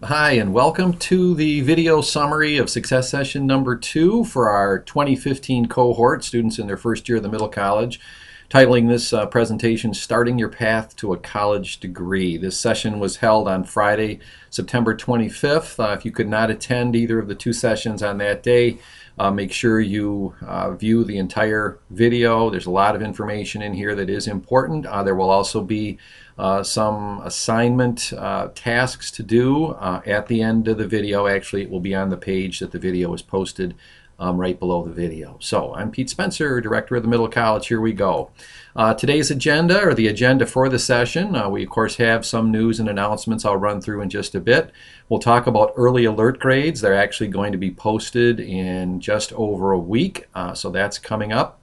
Hi, and welcome to the video summary of success session number 2 for our 2015 cohort, students in their first year of the middle college. Titling this presentation, Starting Your Path to a College Degree. This session was held on Friday, September 25th. If you could not attend either of the two sessions on that day, make sure you view the entire video. There's a lot of information in here that is important. There will also be some assignment tasks to do at the end of the video. Actually, it will be on the page that the video is posted right below the video. So I'm Pete Spencer, Director of the Middle College. Here we go. Today's agenda, or the agenda for the session, we of course have some news and announcements I'll run through in just a bit. We'll talk about early alert grades. They're actually going to be posted in just over a week, so that's coming up.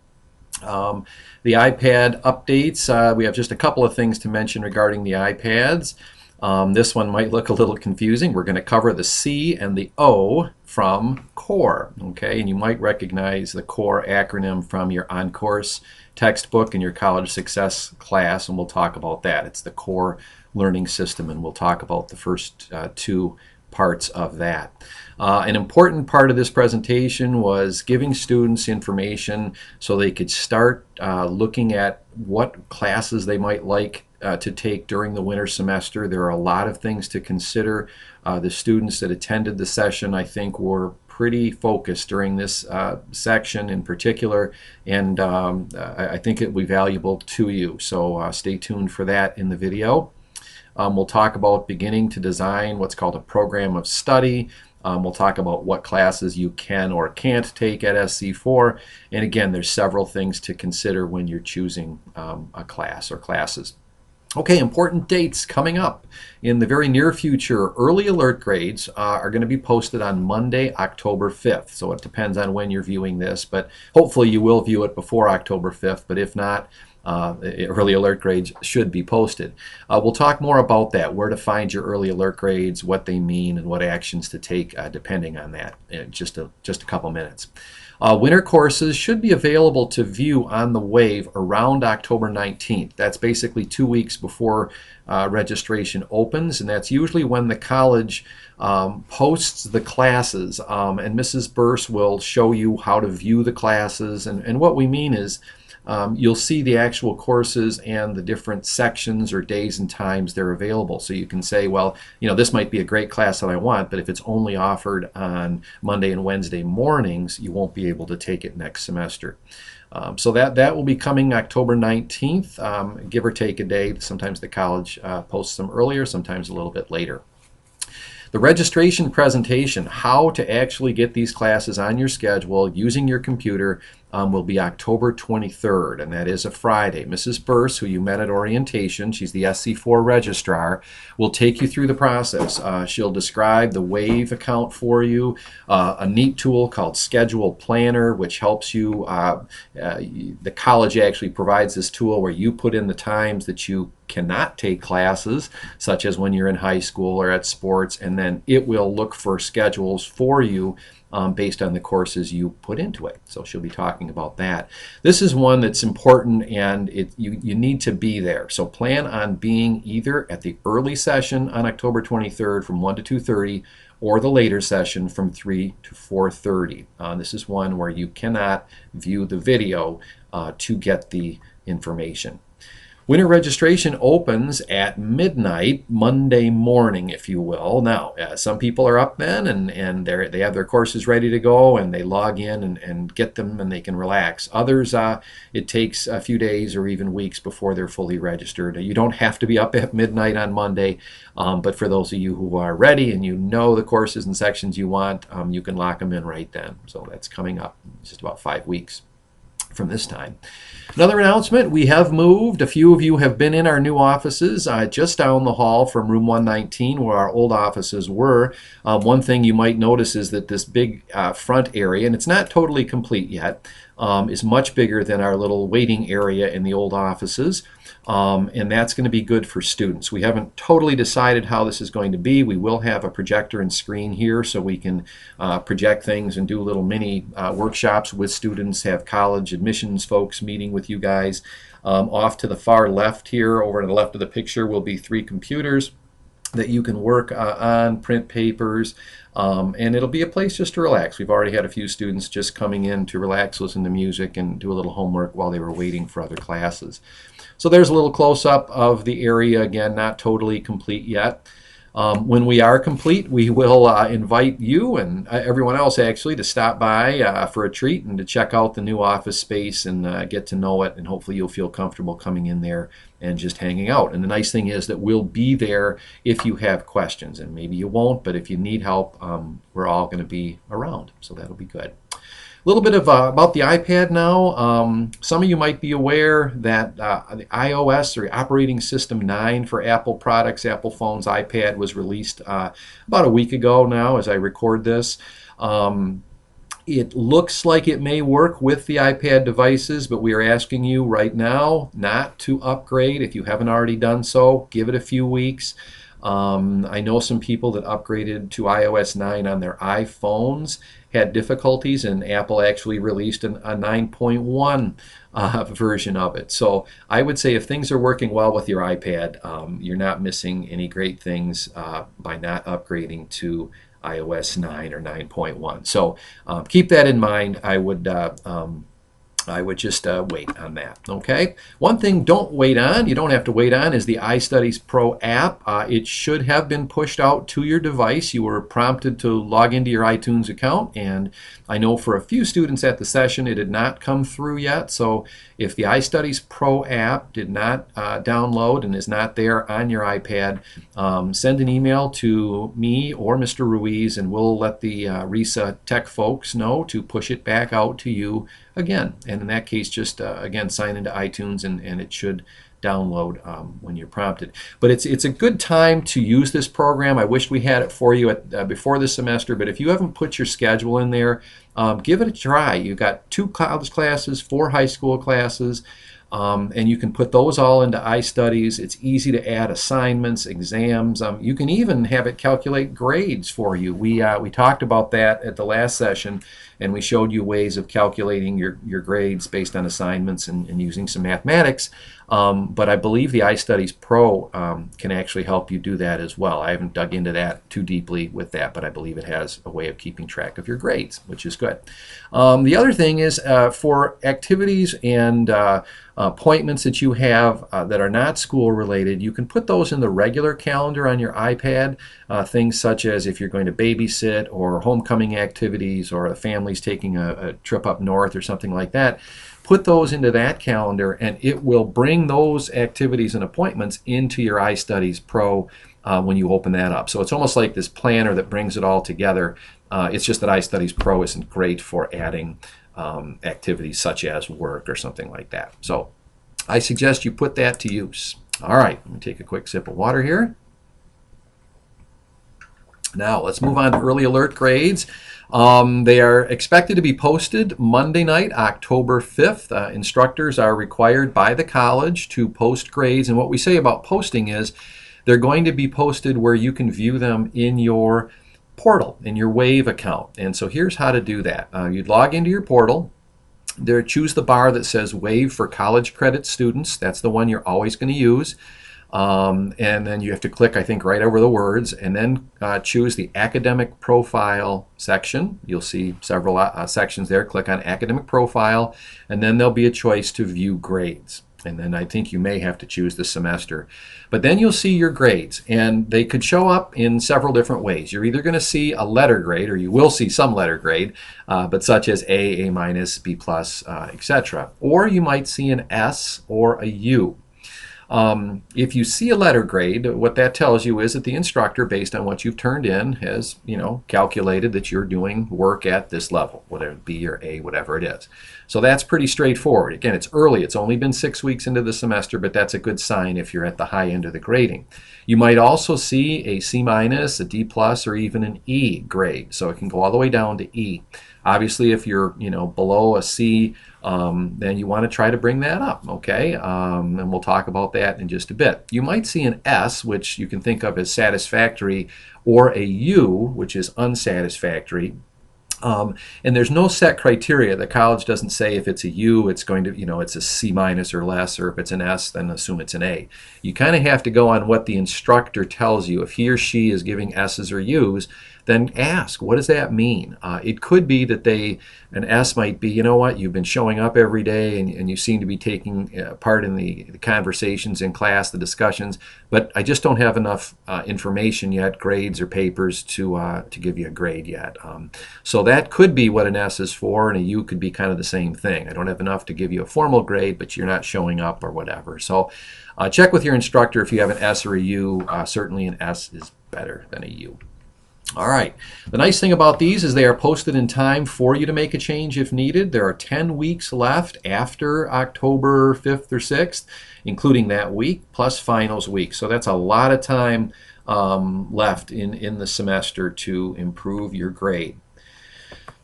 The iPad updates, we have just a couple of things to mention regarding the iPads. This one might look a little confusing. We're going to cover the C and the O from CORE, okay? And you might recognize the CORE acronym from your on-course textbook in your college success class, and we'll talk about that. It's the CORE learning system, and we'll talk about the first two parts of that. An important part of this presentation was giving students information so they could start looking at what classes they might like to take during the winter semester. There are a lot of things to consider. The students that attended the session, I think, were pretty focused during this section in particular, and I think it will be valuable to you. So stay tuned for that in the video. We'll talk about beginning to design what's called a program of study. We'll talk about what classes you can or can't take at SC4. And again, there's several things to consider when you're choosing a class or classes. Okay, important dates coming up in the very near future. Early alert grades are going to be posted on Monday, October 5th. So it depends on when you're viewing this, but hopefully you will view it before October 5th. But if not, early alert grades should be posted. We'll talk more about that, where to find your early alert grades, what they mean, and what actions to take depending on that in just a couple minutes. Winter courses should be available to view on the Wave around October 19th. That's basically 2 weeks before registration opens, and that's usually when the college posts the classes, and Mrs. Burse will show you how to view the classes, and what we mean is you'll see the actual courses and the different sections or days and times they're available. So you can say, well, you know, this might be a great class that I want, but if it's only offered on Monday and Wednesday mornings, you won't be able to take it next semester. So that will be coming October 19th, give or take a day. Sometimes the college posts them earlier, sometimes a little bit later. The registration presentation, how to actually get these classes on your schedule using your computer, will be October 23rd, and that is a Friday. Mrs. Burse, who you met at orientation, she's the SC4 registrar, will take you through the process. She'll describe the Wave account for you, a neat tool called Schedule Planner, which helps you. The college actually provides this tool where you put in the times that you cannot take classes, such as when you're in high school or at sports, and then it will look for schedules for you based on the courses you put into it. So she'll be talking about that. This is one that's important, and you need to be there. So plan on being either at the early session on October 23rd from 1 to 2:30 or the later session from 3 to 4:30. This is one where you cannot view the video to get the information. Winter registration opens at midnight Monday morning, if you will. Now, some people are up then and they have their courses ready to go and they log in and get them and they can relax. Others, it takes a few days or even weeks before they're fully registered. You don't have to be up at midnight on Monday, but for those of you who are ready and you know the courses and sections you want, you can lock them in right then. So that's coming up in just about 5 weeks from this time. Another announcement, we have moved. A few of you have been in our new offices just down the hall from room 119 where our old offices were. One thing you might notice is that this big front area, and it's not totally complete yet, is much bigger than our little waiting area in the old offices. And that's going to be good for students. We haven't totally decided how this is going to be. We will have a projector and screen here so we can project things and do little mini workshops with students, have college admissions folks meeting with you guys. Off to the far left here, over to the left of the picture, will be 3 computers. that you can work on, print papers, and it'll be a place just to relax. We've already had a few students just coming in to relax, listen to music, and do a little homework while they were waiting for other classes. So there's a little close-up of the area. Again, not totally complete yet. When we are complete, we will invite you and everyone else actually to stop by for a treat and to check out the new office space and get to know it, and hopefully you'll feel comfortable coming in there and just hanging out. And the nice thing is that we'll be there if you have questions, and maybe you won't, but if you need help, we're all going to be around, so that'll be good. A little bit of about the iPad now. Some of you might be aware that the iOS, or operating system 9 for Apple products, Apple phones, iPad, was released about a week ago now as I record this. It looks like it may work with the iPad devices, but we are asking you right now not to upgrade. If you haven't already done so, give it a few weeks. I know some people that upgraded to iOS 9 on their iPhones had difficulties, and Apple actually released a 9.1 version of it. So I would say if things are working well with your iPad, you're not missing any great things by not upgrading to iOS 9 or 9.1. So keep that in mind. I would just wait on that, okay? One thing don't wait on, you don't have to wait on, is the iStudies Pro app. It should have been pushed out to your device. You were prompted to log into your iTunes account, and I know for a few students at the session it had not come through yet. So if the iStudies Pro app did not download and is not there on your iPad, send an email to me or Mr. Ruiz, and we'll let the RESA tech folks know to push it back out to you again. And in that case, just again sign into iTunes, and it should download when you're prompted. But it's a good time to use this program. I wish we had it for you before this semester, but if you haven't put your schedule in there, give it a try. You've got 2 college classes, 4 high school classes, and you can put those all into iStudies. It's easy to add assignments, exams. You can even have it calculate grades for you. We talked about that at the last session, and we showed you ways of calculating your grades based on assignments and using some mathematics. But I believe the iStudies Pro can actually help you do that as well. I haven't dug into that too deeply with that, but I believe it has a way of keeping track of your grades, which is good. The other thing is for activities and appointments that you have that are not school related, you can put those in the regular calendar on your iPad. Things such as if you're going to babysit, or homecoming activities, or a family's taking a trip up north or something like that. Put those into that calendar, and it will bring those activities and appointments into your iStudies Pro when you open that up. So it's almost like this planner that brings it all together. It's just that iStudies Pro isn't great for adding activities such as work or something like that. So I suggest you put that to use. All right, let me take a quick sip of water here. Now let's move on to early alert grades. They are expected to be posted Monday night, October 5th. Instructors are required by the college to post grades, and what we say about posting is they're going to be posted where you can view them in your portal, in your Wave account. And so here's how to do that. You'd log into your portal. There, choose the bar that says Wave for college credit students. That's the one you're always going to use. And then you have to click, I think, right over the words, and then choose the academic profile section. You'll see several sections there. Click on academic profile, and then there'll be a choice to view grades. And then I think you may have to choose the semester. But then you'll see your grades, and they could show up in several different ways. You're either going to see a letter grade, or you will see some letter grade, but such as A, A-, B+, etc. Or you might see an S or a U. If you see a letter grade, what that tells you is that the instructor, based on what you've turned in, has, calculated that you're doing work at this level, whether it B or A, whatever it is. So that's pretty straightforward. Again, it's early. It's only been 6 weeks into the semester, but that's a good sign if you're at the high end of the grading. You might also see a C-, a D+, or even an E grade. So it can go all the way down to E. Obviously, if you're below a C, then you want to try to bring that up, okay? And we'll talk about that in just a bit. You might see an S, which you can think of as satisfactory, or a U, which is unsatisfactory. And there's no set criteria. The college doesn't say if it's a U, it's going to, it's a C minus or less, or if it's an S, then assume it's an A. You kind of have to go on what the instructor tells you. If he or she is giving S's or U's, then ask, what does that mean? It could be that an S might be, you know what, you've been showing up every day and you seem to be taking part in the conversations in class, the discussions, but I just don't have enough information yet, grades or papers to give you a grade yet. So that could be what an S is for, and a U could be kind of the same thing. I don't have enough to give you a formal grade, but you're not showing up or whatever. So check with your instructor if you have an S or a U. Certainly an S is better than a U. All right. The nice thing about these is they are posted in time for you to make a change if needed. There are 10 weeks left after October 5th or 6th, including that week, plus finals week. So that's a lot of time left in the semester to improve your grade.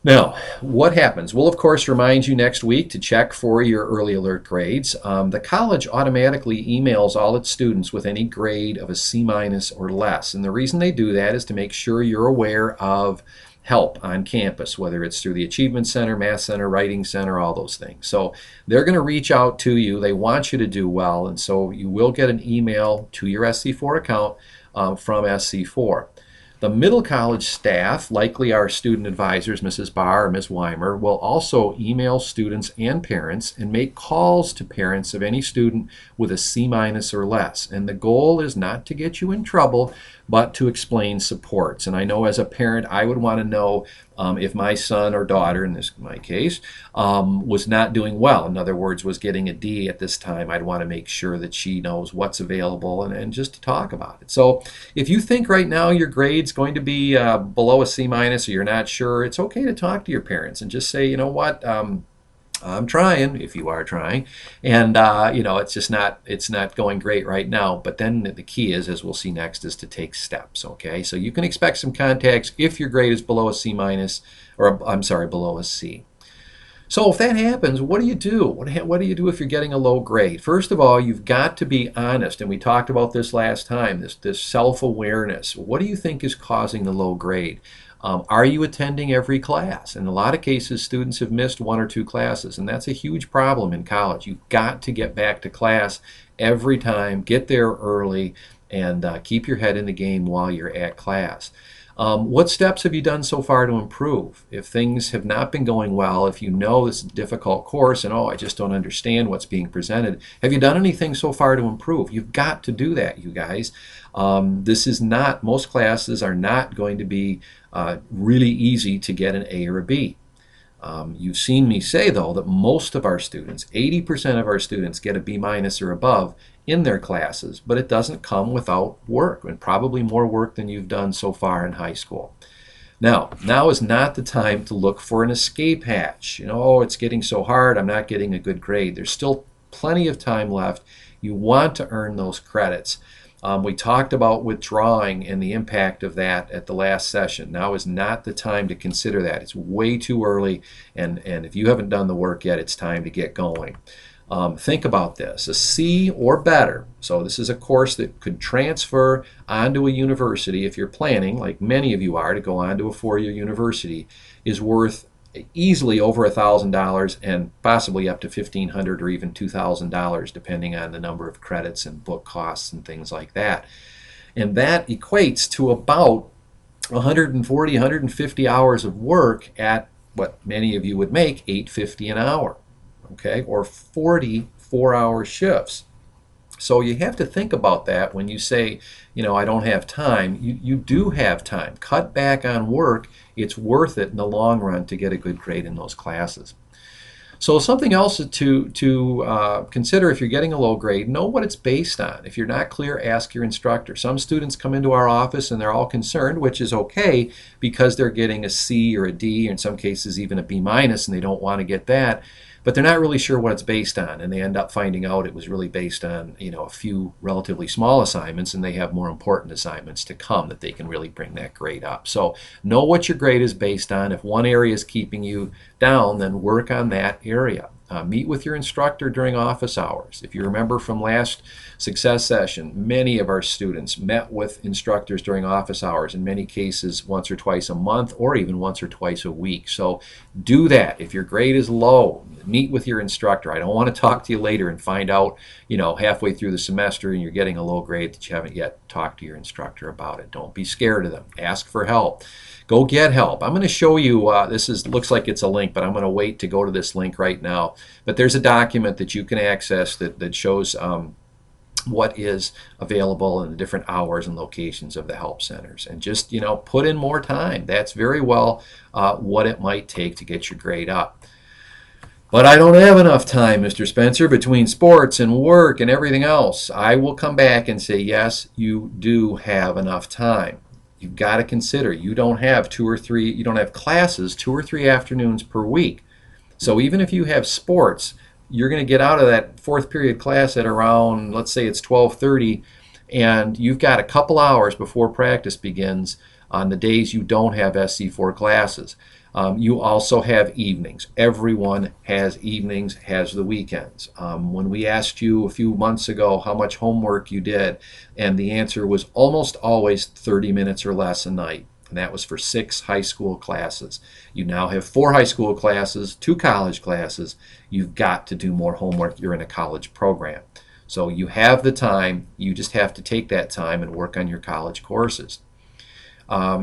Now, what happens? We'll, of course, remind you next week to check for your early alert grades. The college automatically emails all its students with any grade of a C minus or less. And the reason they do that is to make sure you're aware of help on campus, whether it's through the Achievement Center, Math Center, Writing Center, all those things. So they're going to reach out to you. They want you to do well. And so you will get an email to your SC4 account from SC4. The middle college staff, likely our student advisors, Mrs. Barr or Ms. Weimer, will also email students and parents and make calls to parents of any student with a C minus or less. And the goal is not to get you in trouble, but to explain supports. And I know as a parent, I would want to know if my son or daughter, in my case, was not doing well. In other words, was getting a D at this time. I'd want to make sure that she knows what's available and just to talk about it. So if you think right now your grade's going to be below a C minus or you're not sure, it's okay to talk to your parents and just say, you know what, I'm trying, if you are trying, and it's not going great right now. But then the key is, as we'll see next, is to take steps. Okay, so you can expect some contacts if your grade is below a C minus, or I'm sorry, below a C. So if that happens, what do you do? What do you do if you're getting a low grade? First of all, you've got to be honest, and we talked about this last time. This self-awareness. What do you think is causing the low grade? Are you attending every class? In a lot of cases, students have missed 1 or 2 classes, and that's a huge problem in college. You've got to get back to class every time, get there early, and keep your head in the game while you're at class. What steps have you done so far to improve? If things have not been going well, if you know this is a difficult course and, I just don't understand what's being presented, have you done anything so far to improve? You've got to do that, you guys. Most classes are not going to be really easy to get an A or a B. You've seen me say, though, that most of our students, 80% of our students, get a B minus or above in their classes, but it doesn't come without work, and probably more work than you've done so far in high school. Now is not the time to look for an escape hatch. It's getting so hard, I'm not getting a good grade. There's still plenty of time left. You want to earn those credits. We talked about withdrawing and the impact of that at the last session. Now is not the time to consider that. It's way too early, and if you haven't done the work yet, it's time to get going. Think about this. A C or better, so this is a course that could transfer onto a university if you're planning, like many of you are, to go on to a 4-year university, is worth easily over $1,000 and possibly up to $1,500 or even $2,000 depending on the number of credits and book costs and things like that. And that equates to about 140, 150 hours of work at what many of you would make $8.50 an hour, okay, or 40 4-hour shifts. So you have to think about that when you say, I don't have time. You do have time. Cut back on work. It's worth it in the long run to get a good grade in those classes. So something else to consider if you're getting a low grade, know what it's based on. If you're not clear, ask your instructor. Some students come into our office and they're all concerned, which is okay because they're getting a C or a D, or in some cases even a B minus, and they don't want to get that. But they're not really sure what it's based on, and they end up finding out it was really based on a few relatively small assignments, and they have more important assignments to come that they can really bring that grade up. So know what your grade is based on. If one area is keeping you down, then work on that area. Meet with your instructor during office hours. If you remember from last Success Session, many of our students met with instructors during office hours, in many cases once or twice a month or even once or twice a week. So do that. If your grade is low, meet with your instructor. I don't want to talk to you later and find out, halfway through the semester and you're getting a low grade that you haven't yet talked to your instructor about it. Don't be scared of them. Ask for help. Go get help. I'm going to show you, looks like it's a link, but I'm going to wait to go to this link right now. But there's a document that you can access that shows what is available in the different hours and locations of the help centers. And just, put in more time. That's very well what it might take to get your grade up. But I don't have enough time, Mr. Spencer, between sports and work and everything else. I will come back and say, yes, you do have enough time. You've got to consider you don't have classes 2 or 3 afternoons per week. So even if you have sports, you're going to get out of that fourth period class at around, let's say it's 12:30, and you've got a couple hours before practice begins on the days you don't have SC4 classes. You also have evenings. Everyone has evenings, has the weekends. When we asked you a few months ago how much homework you did, and the answer was almost always 30 minutes or less a night. And that was for 6 high school classes. You now have 4 high school classes, 2 college classes. You've got to do more homework. You're in a college program. So you have the time. You just have to take that time and work on your college courses.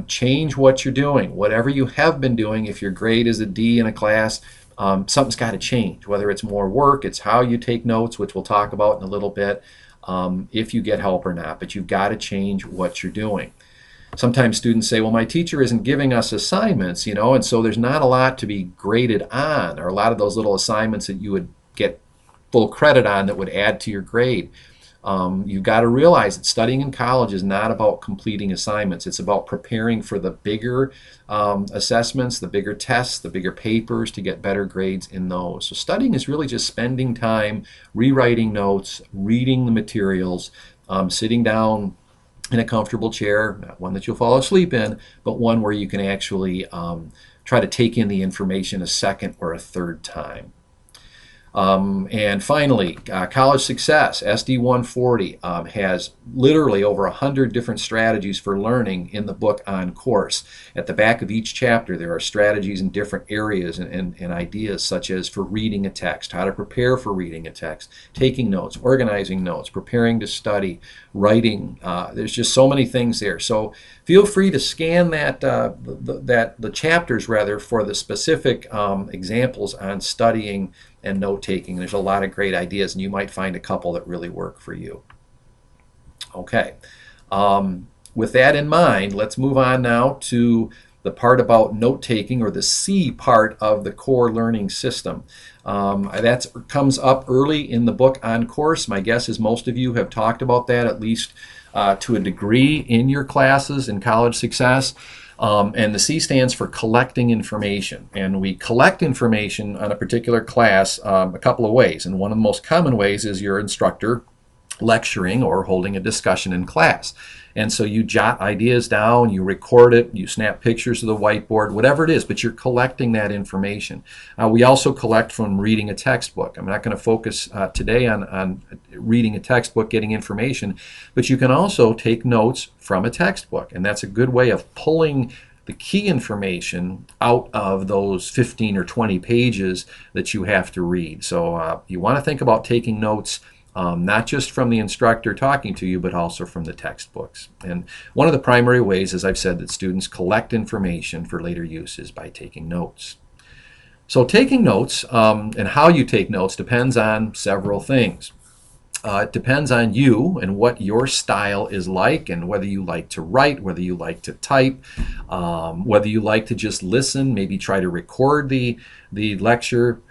Change what you're doing. Whatever you have been doing, if your grade is a D in a class, something's got to change. Whether it's more work, it's how you take notes, which we'll talk about in a little bit, if you get help or not. But you've got to change what you're doing. Sometimes students say, well, my teacher isn't giving us assignments, and so there's not a lot to be graded on, or a lot of those little assignments that you would get full credit on that would add to your grade. You've got to realize that studying in college is not about completing assignments. It's about preparing for the bigger assessments, the bigger tests, the bigger papers to get better grades in those. So studying is really just spending time rewriting notes, reading the materials, sitting down in a comfortable chair, not one that you'll fall asleep in, but one where you can actually try to take in the information a second or a third time. And finally, College Success, SD 140, has literally over 100 different strategies for learning in the book on course. At the back of each chapter, there are strategies in different areas and ideas, such as for reading a text, how to prepare for reading a text, taking notes, organizing notes, preparing to study, writing. There's just so many things there. So feel free to scan the chapters rather for the specific examples on studying and note-taking. There's a lot of great ideas, and you might find a couple that really work for you. Okay. With that in mind, let's move on now to the part about note-taking, or the C part of the core learning system. That comes up early in the book on course. My guess is most of you have talked about that at least to a degree in your classes in College Success. And the C stands for collecting information. And we collect information on a particular class a couple of ways. And one of the most common ways is your instructor lecturing or holding a discussion in class. And so you jot ideas down, you record it, you snap pictures of the whiteboard, whatever it is, but you're collecting that information. We also collect from reading a textbook. I'm not going to focus today on reading a textbook, getting information, but you can also take notes from a textbook. And that's a good way of pulling the key information out of those 15 or 20 pages that you have to read. So you want to think about taking notes not just from the instructor talking to you, but also from the textbooks. And one of the primary ways, as I've said, that students collect information for later use is by taking notes. So taking notes and how you take notes depends on several things. It depends on you and what your style is like, and whether you like to write, whether you like to type, whether you like to just listen, maybe try to record the lecture.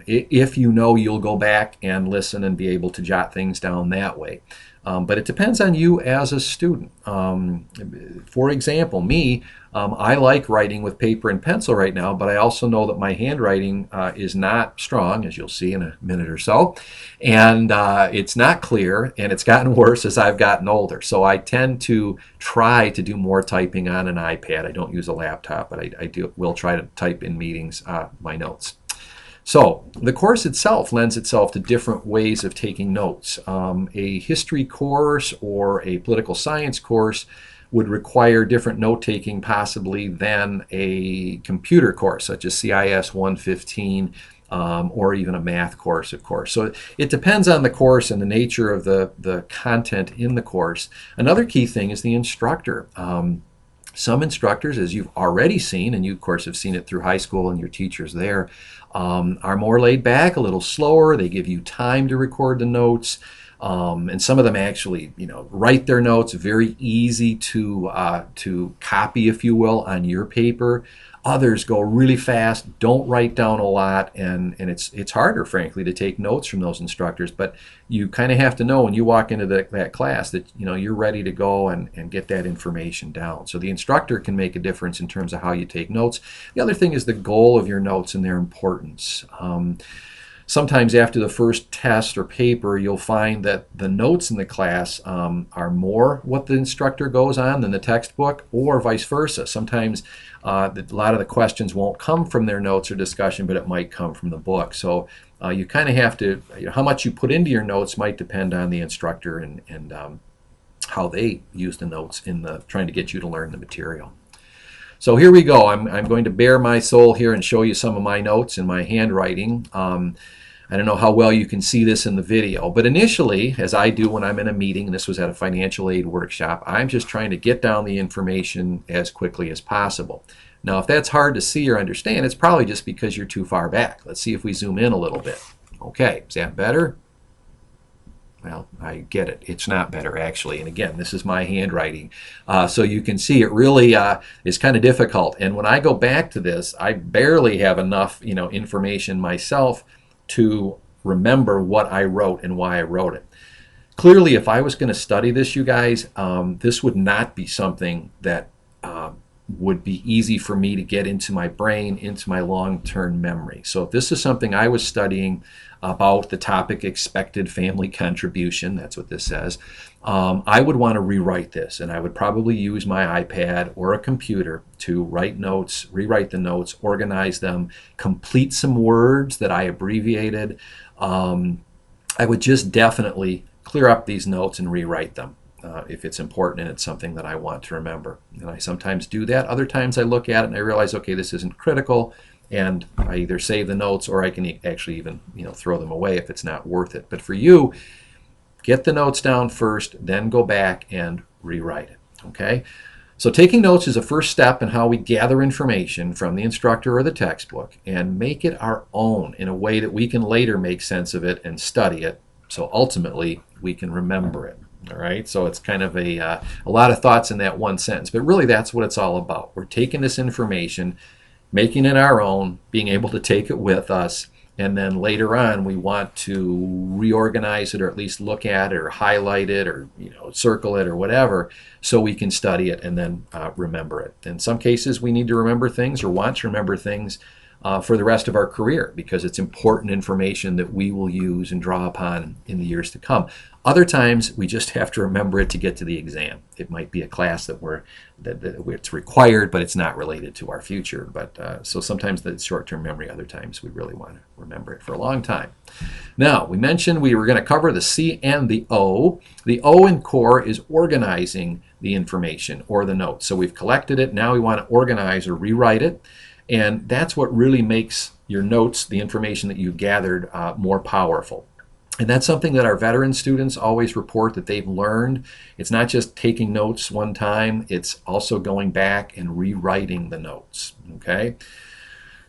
If you know, you'll go back and listen and be able to jot things down that way. But it depends on you as a student. For example, me, I like writing with paper and pencil right now, but I also know that my handwriting is not strong, as you'll see in a minute or so, and it's not clear, and it's gotten worse as I've gotten older. So I tend to try to do more typing on an iPad. I don't use a laptop, but I will try to type in meetings my notes. So the course itself lends itself to different ways of taking notes. A history course or a political science course would require different note-taking possibly than a computer course, such as CIS 115, or even a math course, of course. So it depends on the course and the nature of the content in the course. Another key thing is the instructor. Some instructors, as you've already seen, and you of course have seen it through high school and your teachers there, are more laid back, a little slower. They give you time to record the notes. And some of them actually, write their notes, very easy to copy, if you will, on your paper. Others go really fast, don't write down a lot, and it's harder, frankly, to take notes from those instructors. But you kind of have to know when you walk into that class that you're ready to go and get that information down. So the instructor can make a difference in terms of how you take notes. The other thing is the goal of your notes and their importance. Sometimes after the first test or paper, you'll find that the notes in the class are more what the instructor goes on than the textbook, or vice versa. Sometimes a lot of the questions won't come from their notes or discussion, but it might come from the book. So you kind of have to, how much you put into your notes might depend on the instructor and how they use the notes in trying to get you to learn the material. So here we go. I'm going to bare my soul here and show you some of my notes in my handwriting. I don't know how well you can see this in the video, but initially, as I do when I'm in a meeting, and this was at a financial aid workshop, I'm just trying to get down the information as quickly as possible. Now, if that's hard to see or understand, it's probably just because you're too far back. Let's see if we zoom in a little bit. Okay, is that better? Well, I get it. It's not better, actually. And again, this is my handwriting. So you can see it really is kind of difficult. And when I go back to this, I barely have enough information myself to remember what I wrote and why I wrote it. Clearly, if I was going to study this, you guys, this would not be something that would be easy for me to get into my brain, into my long-term memory. So if this is something I was studying about the topic expected family contribution, that's what this says, I would want to rewrite this, and I would probably use my iPad or a computer to write notes, rewrite the notes, organize them, complete some words that I abbreviated. I would just definitely clear up these notes and rewrite them if it's important and it's something that I want to remember. And I sometimes do that. Other times I look at it and I realize, okay, this isn't critical, and I either save the notes or I can actually even throw them away if it's not worth it. But for you, get the notes down first, then go back and rewrite it. Okay? So taking notes is a first step in how we gather information from the instructor or the textbook and make it our own in a way that we can later make sense of it and study it, so ultimately we can remember it. All right, so it's kind of a lot of thoughts in that one sentence, but really that's what it's all about. We're taking this information, making it our own, being able to take it with us, and then later on we want to reorganize it, or at least look at it or highlight it or circle it or whatever, so we can study it and then remember it. In some cases we need to remember things or want to remember things for the rest of our career, because it's important information that we will use and draw upon in the years to come. Other times we just have to remember it to get to the exam. It might be a class that it's required, but it's not related to our future. But so sometimes that's short-term memory. Other times we really want to remember it for a long time. Now, we mentioned we were going to cover the C and the O. The O in core is organizing the information or the notes. So we've collected it. Now we want to organize or rewrite it. And that's what really makes your notes, the information that you gathered, more powerful. And that's something that our veteran students always report that they've learned. It's not just taking notes one time, it's also going back and rewriting the notes. Okay?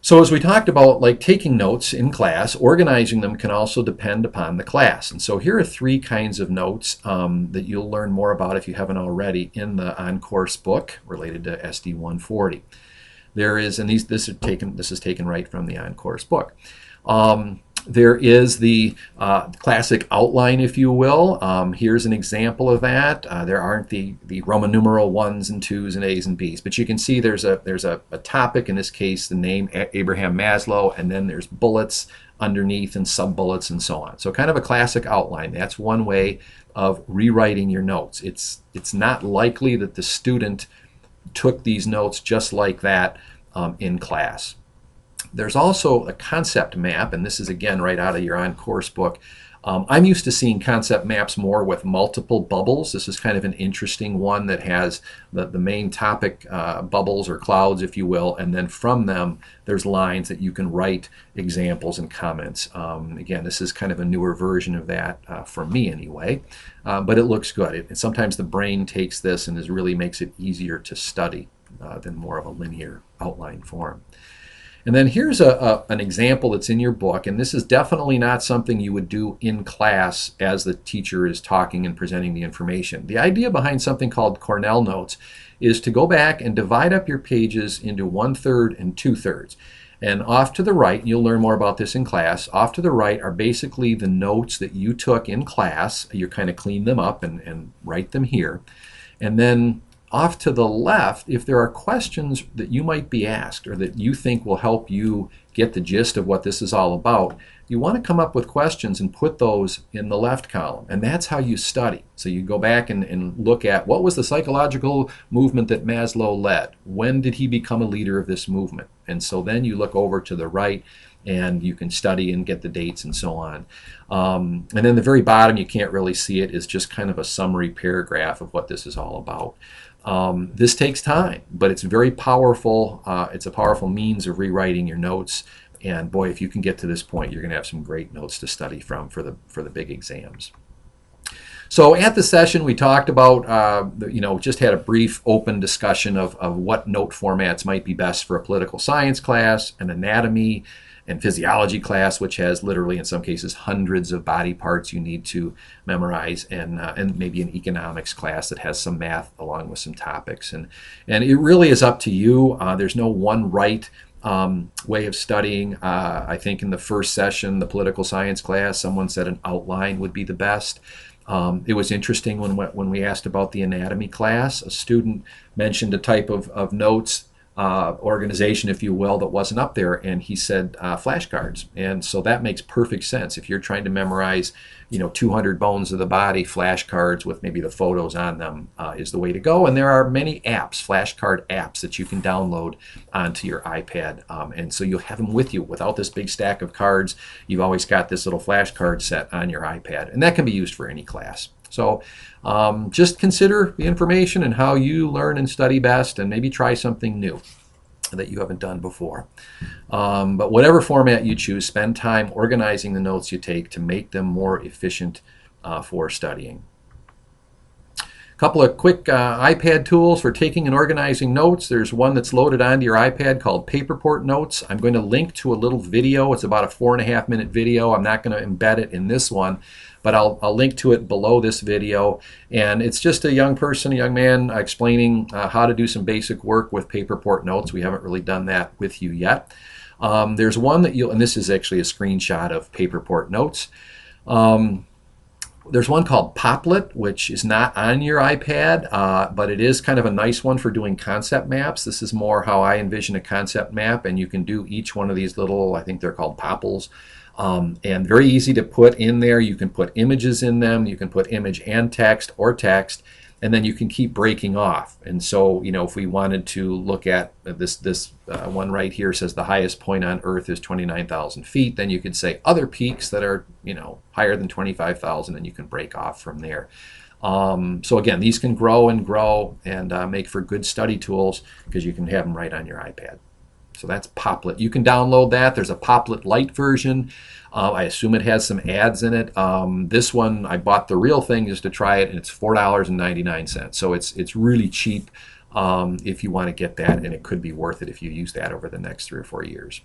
So as we talked about, like taking notes in class, organizing them can also depend upon the class. And so here are 3 kinds of notes that you'll learn more about if you haven't already in the on-course book related to SD 140. There is, and this is taken right from the on-course book. There is the classic outline, if you will. Here's an example of that. There aren't the Roman numeral 1s and 2s and A's and B's, but you can see there's a topic, in this case the name Abraham Maslow, and then there's bullets underneath and sub-bullets and so on. So kind of a classic outline. That's one way of rewriting your notes. It's not likely that the student took these notes just like that in class. There's also a concept map, and this is again right out of your on-course book. I'm used to seeing concept maps more with multiple bubbles. This is kind of an interesting one that has the main topic bubbles or clouds, if you will, and then from them there's lines that you can write examples and comments. Again, this is kind of a newer version of that for me anyway, but it looks good. Sometimes the brain takes this and really makes it easier to study than more of a linear outline form. And then here's an example that's in your book, and this is definitely not something you would do in class as the teacher is talking and presenting the information. The idea behind something called Cornell Notes is to go back and divide up your pages into 1/3 and 2/3. And off to the right, you'll learn more about this in class, off to the right are basically the notes that you took in class. You kind of clean them up and write them here. And then off to the left, if there are questions that you might be asked or that you think will help you get the gist of what this is all about, you want to come up with questions and put those in the left column. And that's how you study. So you go back and look at what was the psychological movement that Maslow led? When did he become a leader of this movement? And so then you look over to the right and you can study and get the dates and so on. And then the very bottom, you can't really see it, is just kind of a summary paragraph of what this is all about. This takes time, but it's very powerful. It's a powerful means of rewriting your notes. And boy, if you can get to this point, you're going to have some great notes to study from for the big exams. So at the session, we talked about, just had a brief open discussion of what note formats might be best for a political science class, an anatomy and physiology class, which has literally in some cases hundreds of body parts you need to memorize, and maybe an economics class that has some math along with some topics. And it really is up to you. There's no one right way of studying. I think in the first session, the political science class, someone said an outline would be the best. It was interesting when we asked about the anatomy class, a student mentioned a type of notes organization, if you will, that wasn't up there, and he said flashcards. And so that makes perfect sense. If you're trying to memorize 200 bones of the body, flashcards with maybe the photos on them is the way to go. And there are many apps, flashcard apps, that you can download onto your iPad, and so you'll have them with you. Without this big stack of cards, you've always got this little flashcard set on your iPad, and that can be used for any class. So just consider the information and how you learn and study best, and maybe try something new that you haven't done before. But whatever format you choose, spend time organizing the notes you take to make them more efficient for studying. A couple of quick iPad tools for taking and organizing notes. There's one that's loaded onto your iPad called Paperport Notes. I'm going to link to a little video. It's about a 4.5-minute video. I'm not going to embed it in this one, but I'll link to it below this video. And it's just a young man explaining how to do some basic work with Paperport Notes. We haven't really done that with you yet. There's one that and this is actually a screenshot of Paperport Notes. There's one called Poplet, which is not on your iPad, but it is kind of a nice one for doing concept maps. This is more how I envision a concept map, and you can do each one of these little, I think they're called popples, and very easy to put in there. You can put images in them. You can put image and text, or text, and then you can keep breaking off. And so, if we wanted to look at this one right here, says the highest point on Earth is 29,000 feet, then you could say other peaks that are, higher than 25,000, and you can break off from there. So again, these can grow and make for good study tools because you can have them right on your iPad. So that's Poplet. You can download that. There's a Poplet Lite version. I assume it has some ads in it. This one, I bought the real thing just to try it, and it's $4.99. So it's really cheap if you want to get that, and it could be worth it if you use that over the next 3 or 4 years.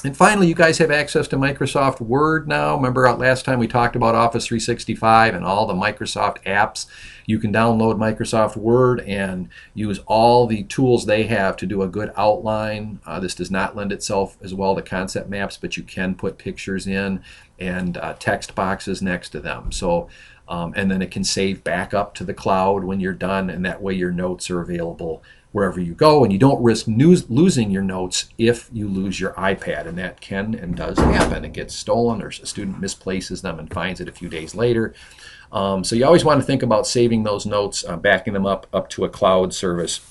And finally, you guys have access to Microsoft Word now. Remember last time we talked about Office 365 and all the Microsoft apps. You can download Microsoft Word and use all the tools they have to do a good outline. This does not lend itself as well to concept maps, but you can put pictures in and text boxes next to them. So, and then it can save back up to the cloud when you're done, and that way your notes are available wherever you go, and you don't risk losing your notes if you lose your iPad, and that can and does happen. It gets stolen, or a student misplaces them and finds it a few days later. So you always want to think about saving those notes, backing them up to a cloud service,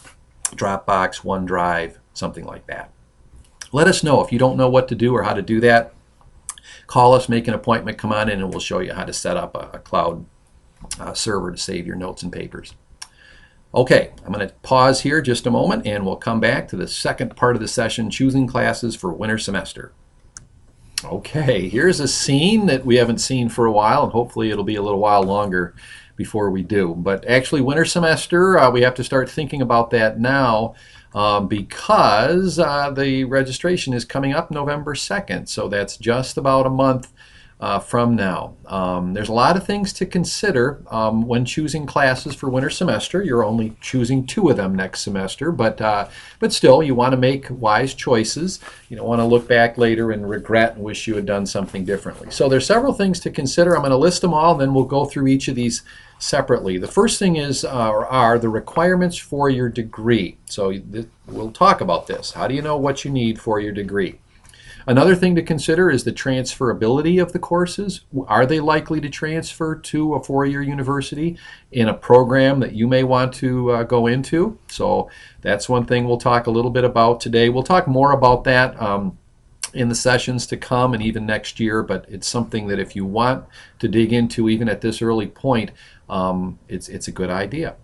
Dropbox, OneDrive, something like that. Let us know if you don't know what to do or how to do that. Call us, make an appointment, come on in, and we'll show you how to set up a cloud server to save your notes and papers. Okay, I'm going to pause here just a moment, and we'll come back to the second part of the session, choosing classes for winter semester. Okay, here's a scene that we haven't seen for a while, and hopefully it'll be a little while longer before we do. But actually, winter semester, we have to start thinking about that now because the registration is coming up November 2nd, so that's just about a month from now. There's a lot of things to consider when choosing classes for winter semester. You're only choosing 2 of them next semester, but still, you want to make wise choices. You don't want to look back later and regret and wish you had done something differently. So there's several things to consider. I'm going to list them all, and then we'll go through each of these separately. The first thing is are the requirements for your degree. So we'll talk about this. How do you know what you need for your degree? Another thing to consider is the transferability of the courses. Are they likely to transfer to a 4-year university in a program that you may want to go into? So that's one thing we'll talk a little bit about today. We'll talk more about that in the sessions to come and even next year, but it's something that if you want to dig into even at this early point, it's a good idea.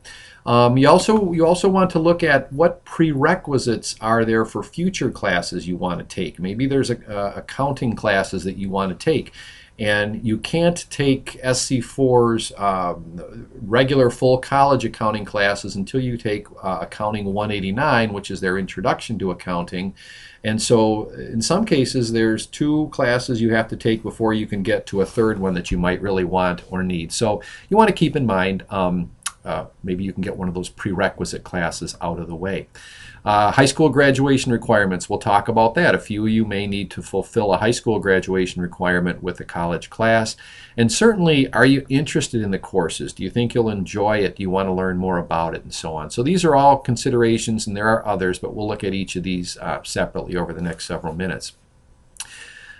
You also want to look at what prerequisites are there for future classes you want to take. Maybe there's accounting classes that you want to take, and you can't take SC4's regular full college accounting classes until you take Accounting 189, which is their introduction to accounting. And so in some cases there's 2 classes you have to take before you can get to a third one that you might really want or need. So you want to keep in mind maybe you can get one of those prerequisite classes out of the way. High school graduation requirements, we'll talk about that. A few of you may need to fulfill a high school graduation requirement with a college class. And certainly, are you interested in the courses? Do you think you'll enjoy it? Do you want to learn more about it? And so on. So these are all considerations, and there are others, but we'll look at each of these separately over the next several minutes.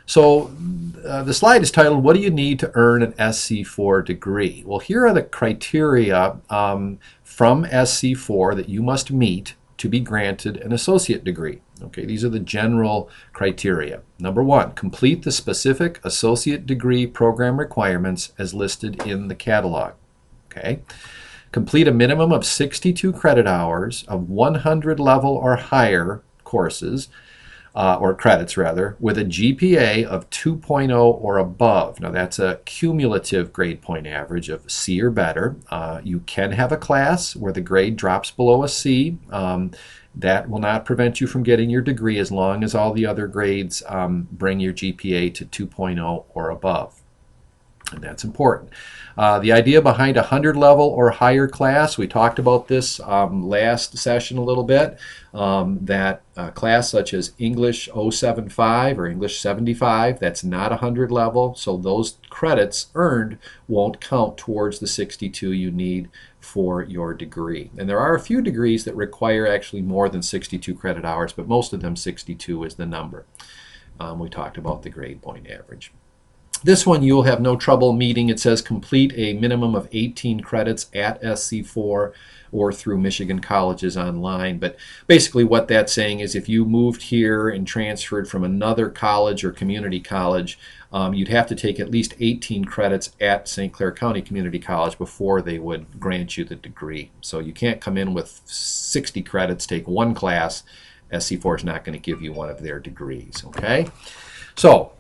So the slide is titled, What do you need to earn an SC4 degree? Well, here are the criteria from SC4 that you must meet to be granted an associate degree. Okay, these are the general criteria. Number 1, complete the specific associate degree program requirements as listed in the catalog. Okay, complete a minimum of 62 credit hours of 100 level or higher courses, or credits rather, with a GPA of 2.0 or above. Now that's a cumulative grade point average of C or better. You can have a class where the grade drops below a C. That will not prevent you from getting your degree as long as all the other grades bring your GPA to 2.0 or above. And that's important. The idea behind a 100 level or higher class, we talked about this last session a little bit, that class such as English 075 or English 75, that's not 100 level, so those credits earned won't count towards the 62 you need for your degree. And there are a few degrees that require actually more than 62 credit hours, but most of them 62 is the number. We talked about the grade point average. This one you'll have no trouble meeting. It says complete a minimum of 18 credits at SC4 or through Michigan colleges online. But basically what that's saying is if you moved here and transferred from another college or community college, you'd have to take at least 18 credits at St. Clair County Community College before they would grant you the degree. So you can't come in with 60 credits, take one class. SC4 is not going to give you one of their degrees. Okay? So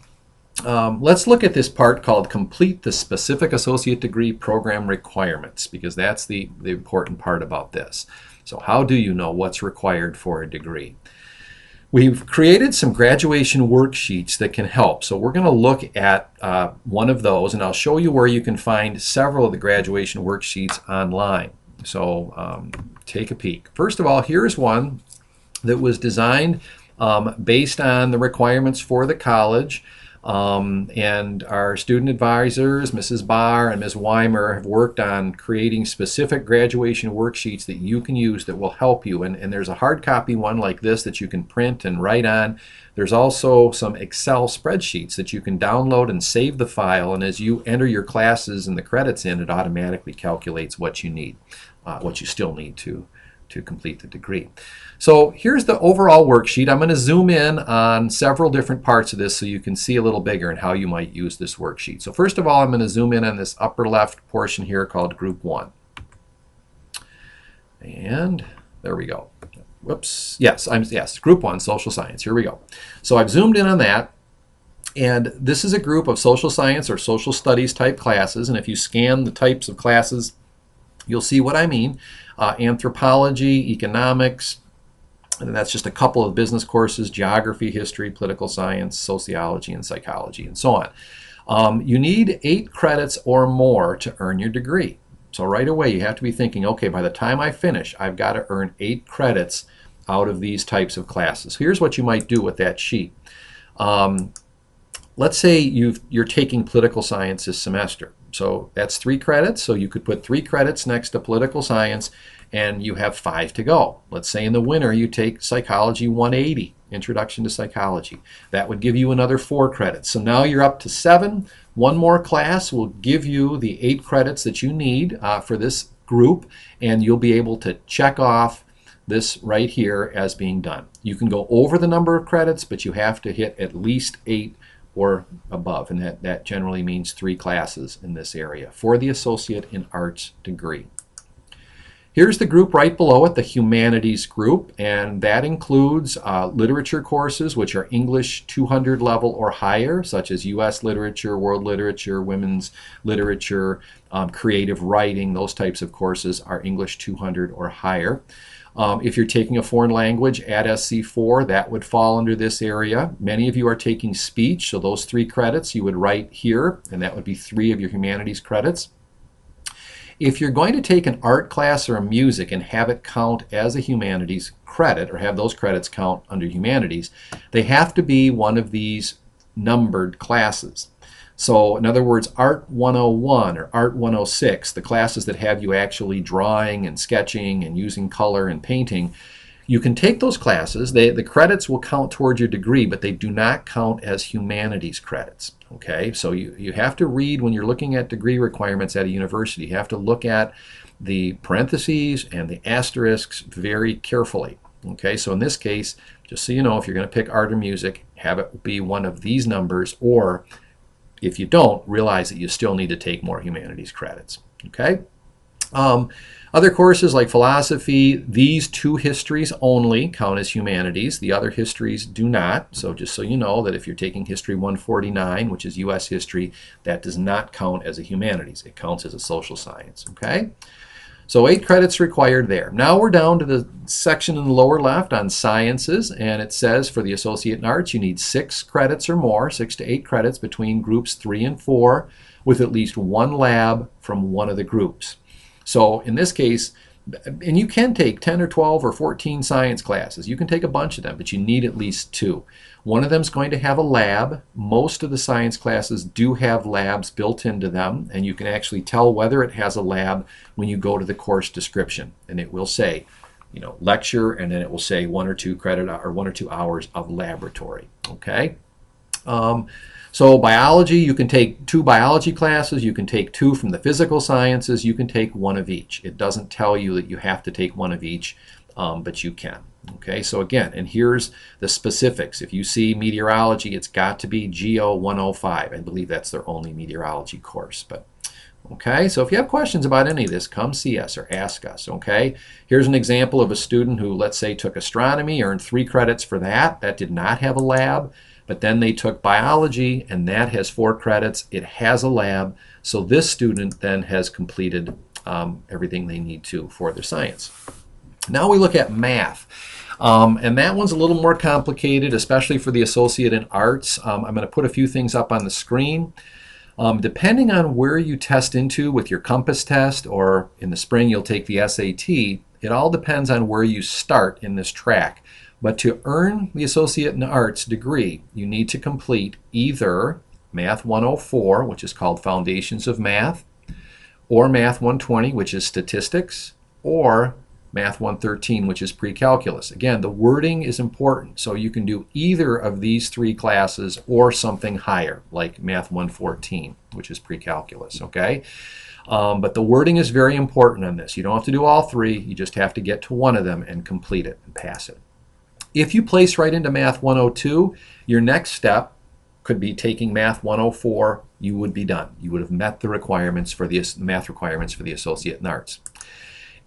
let's look at this part called complete the specific associate degree program requirements, because that's the important part about this. So how do you know what's required for a degree? We've created some graduation worksheets that can help. So we're going to look at one of those, and I'll show you where you can find several of the graduation worksheets online. So take a peek. First of all, here's one that was designed based on the requirements for the college. And our student advisors, Mrs. Barr and Ms. Weimer, have worked on creating specific graduation worksheets that you can use that will help you. And there's a hard copy one like this that you can print and write on. There's also some Excel spreadsheets that you can download and save the file. And as you enter your classes and the credits in, it automatically calculates what you need, what you still need to to complete the degree. So here's the overall worksheet. I'm going to zoom in on several different parts of this so you can see a little bigger and how you might use this worksheet. So first of all, I'm going to zoom in on this upper left portion here called Group 1. And there we go. Whoops. Yes, Group 1, Social Science. Here we go. So I've zoomed in on that. And this is a group of social science or social studies type classes. And if you scan the types of classes, you'll see what I mean. Anthropology, economics, and that's just a couple of business courses, geography, history, political science, sociology, and psychology, and so on. You need 8 credits or more to earn your degree. So right away you have to be thinking, okay, by the time I finish, I've got to earn 8 credits out of these types of classes. Here's what you might do with that sheet. Let's say you're taking political science this semester. So that's 3 credits. So you could put 3 credits next to political science and you have 5 to go. Let's say in the winter you take Psychology 180, Introduction to Psychology. That would give you another 4 credits. So now you're up to 7. One more class will give you the 8 credits that you need for this group, and you'll be able to check off this right here as being done. You can go over the number of credits, but you have to hit at least 8 or above, and that generally means 3 classes in this area for the Associate in Arts degree. Here's the group right below it, the Humanities group, and that includes literature courses, which are English 200 level or higher, such as U.S. literature, world literature, women's literature, creative writing. Those types of courses are English 200 or higher. If you're taking a foreign language at SC4, that would fall under this area. Many of you are taking speech, so those 3 credits you would write here, and that would be 3 of your humanities credits. If you're going to take an art class or a music and have it count as a humanities credit, or have those credits count under humanities, they have to be one of these numbered classes. So in other words, Art 101 or Art 106, the classes that have you actually drawing and sketching and using color and painting, you can take those classes. The credits will count towards your degree, but they do not count as humanities credits. Okay, so you have to read when you're looking at degree requirements at a university. You have to look at the parentheses and the asterisks very carefully. Okay, so in this case, just so you know, if you're going to pick art or music, have it be one of these numbers, or if you don't, realize that you still need to take more humanities credits. Okay. Other courses like philosophy, these 2 histories only count as humanities. The other histories do not. So just so you know that if you're taking History 149, which is U.S. history, that does not count as a humanities. It counts as a social science. Okay. So 8 credits required there. Now we're down to the section in the lower left on sciences, and it says for the Associate in Arts you need 6 credits or more, 6 to 8 credits between groups 3 and 4, with at least 1 lab from one of the groups. So in this case, and you can take 10 or 12 or 14 science classes. You can take a bunch of them, but you need at least 2. One of them is going to have a lab. Most of the science classes do have labs built into them, and you can actually tell whether it has a lab when you go to the course description. And it will say, you know, lecture, and then it will say 1 or 2 credit or 1 or 2 hours of laboratory. Okay. So biology, you can take 2 biology classes, you can take 2 from the physical sciences, you can take 1 of each. It doesn't tell you that you have to take 1 of each, but you can. Okay, so again, and here's the specifics. If you see meteorology, it's got to be GO 105. I believe that's their only meteorology course. But okay, so if you have questions about any of this, come see us or ask us. Okay, here's an example of a student who, let's say, took astronomy, earned 3 credits for that. That did not have a lab. But then they took biology, and that has 4 credits. It has a lab. So this student then has completed everything they need to for their science. Now we look at math. And that one's a little more complicated, especially for the Associate in Arts. I'm going to put a few things up on the screen. Depending on where you test into with your compass test, or in the spring you'll take the SAT, it all depends on where you start in this track. But to earn the Associate in Arts degree, you need to complete either Math 104, which is called Foundations of Math, or Math 120, which is Statistics, or Math 113, which is Pre-Calculus. Again, the wording is important, so you can do either of these 3 classes or something higher, like Math 114, which is Pre-Calculus, okay? But the wording is very important on this. You don't have to do all three. You just have to get to one of them and complete it and pass it. If you place right into Math 102, your next step could be taking Math 104. You would be done. You would have met the requirements for the math requirements for the Associate in Arts.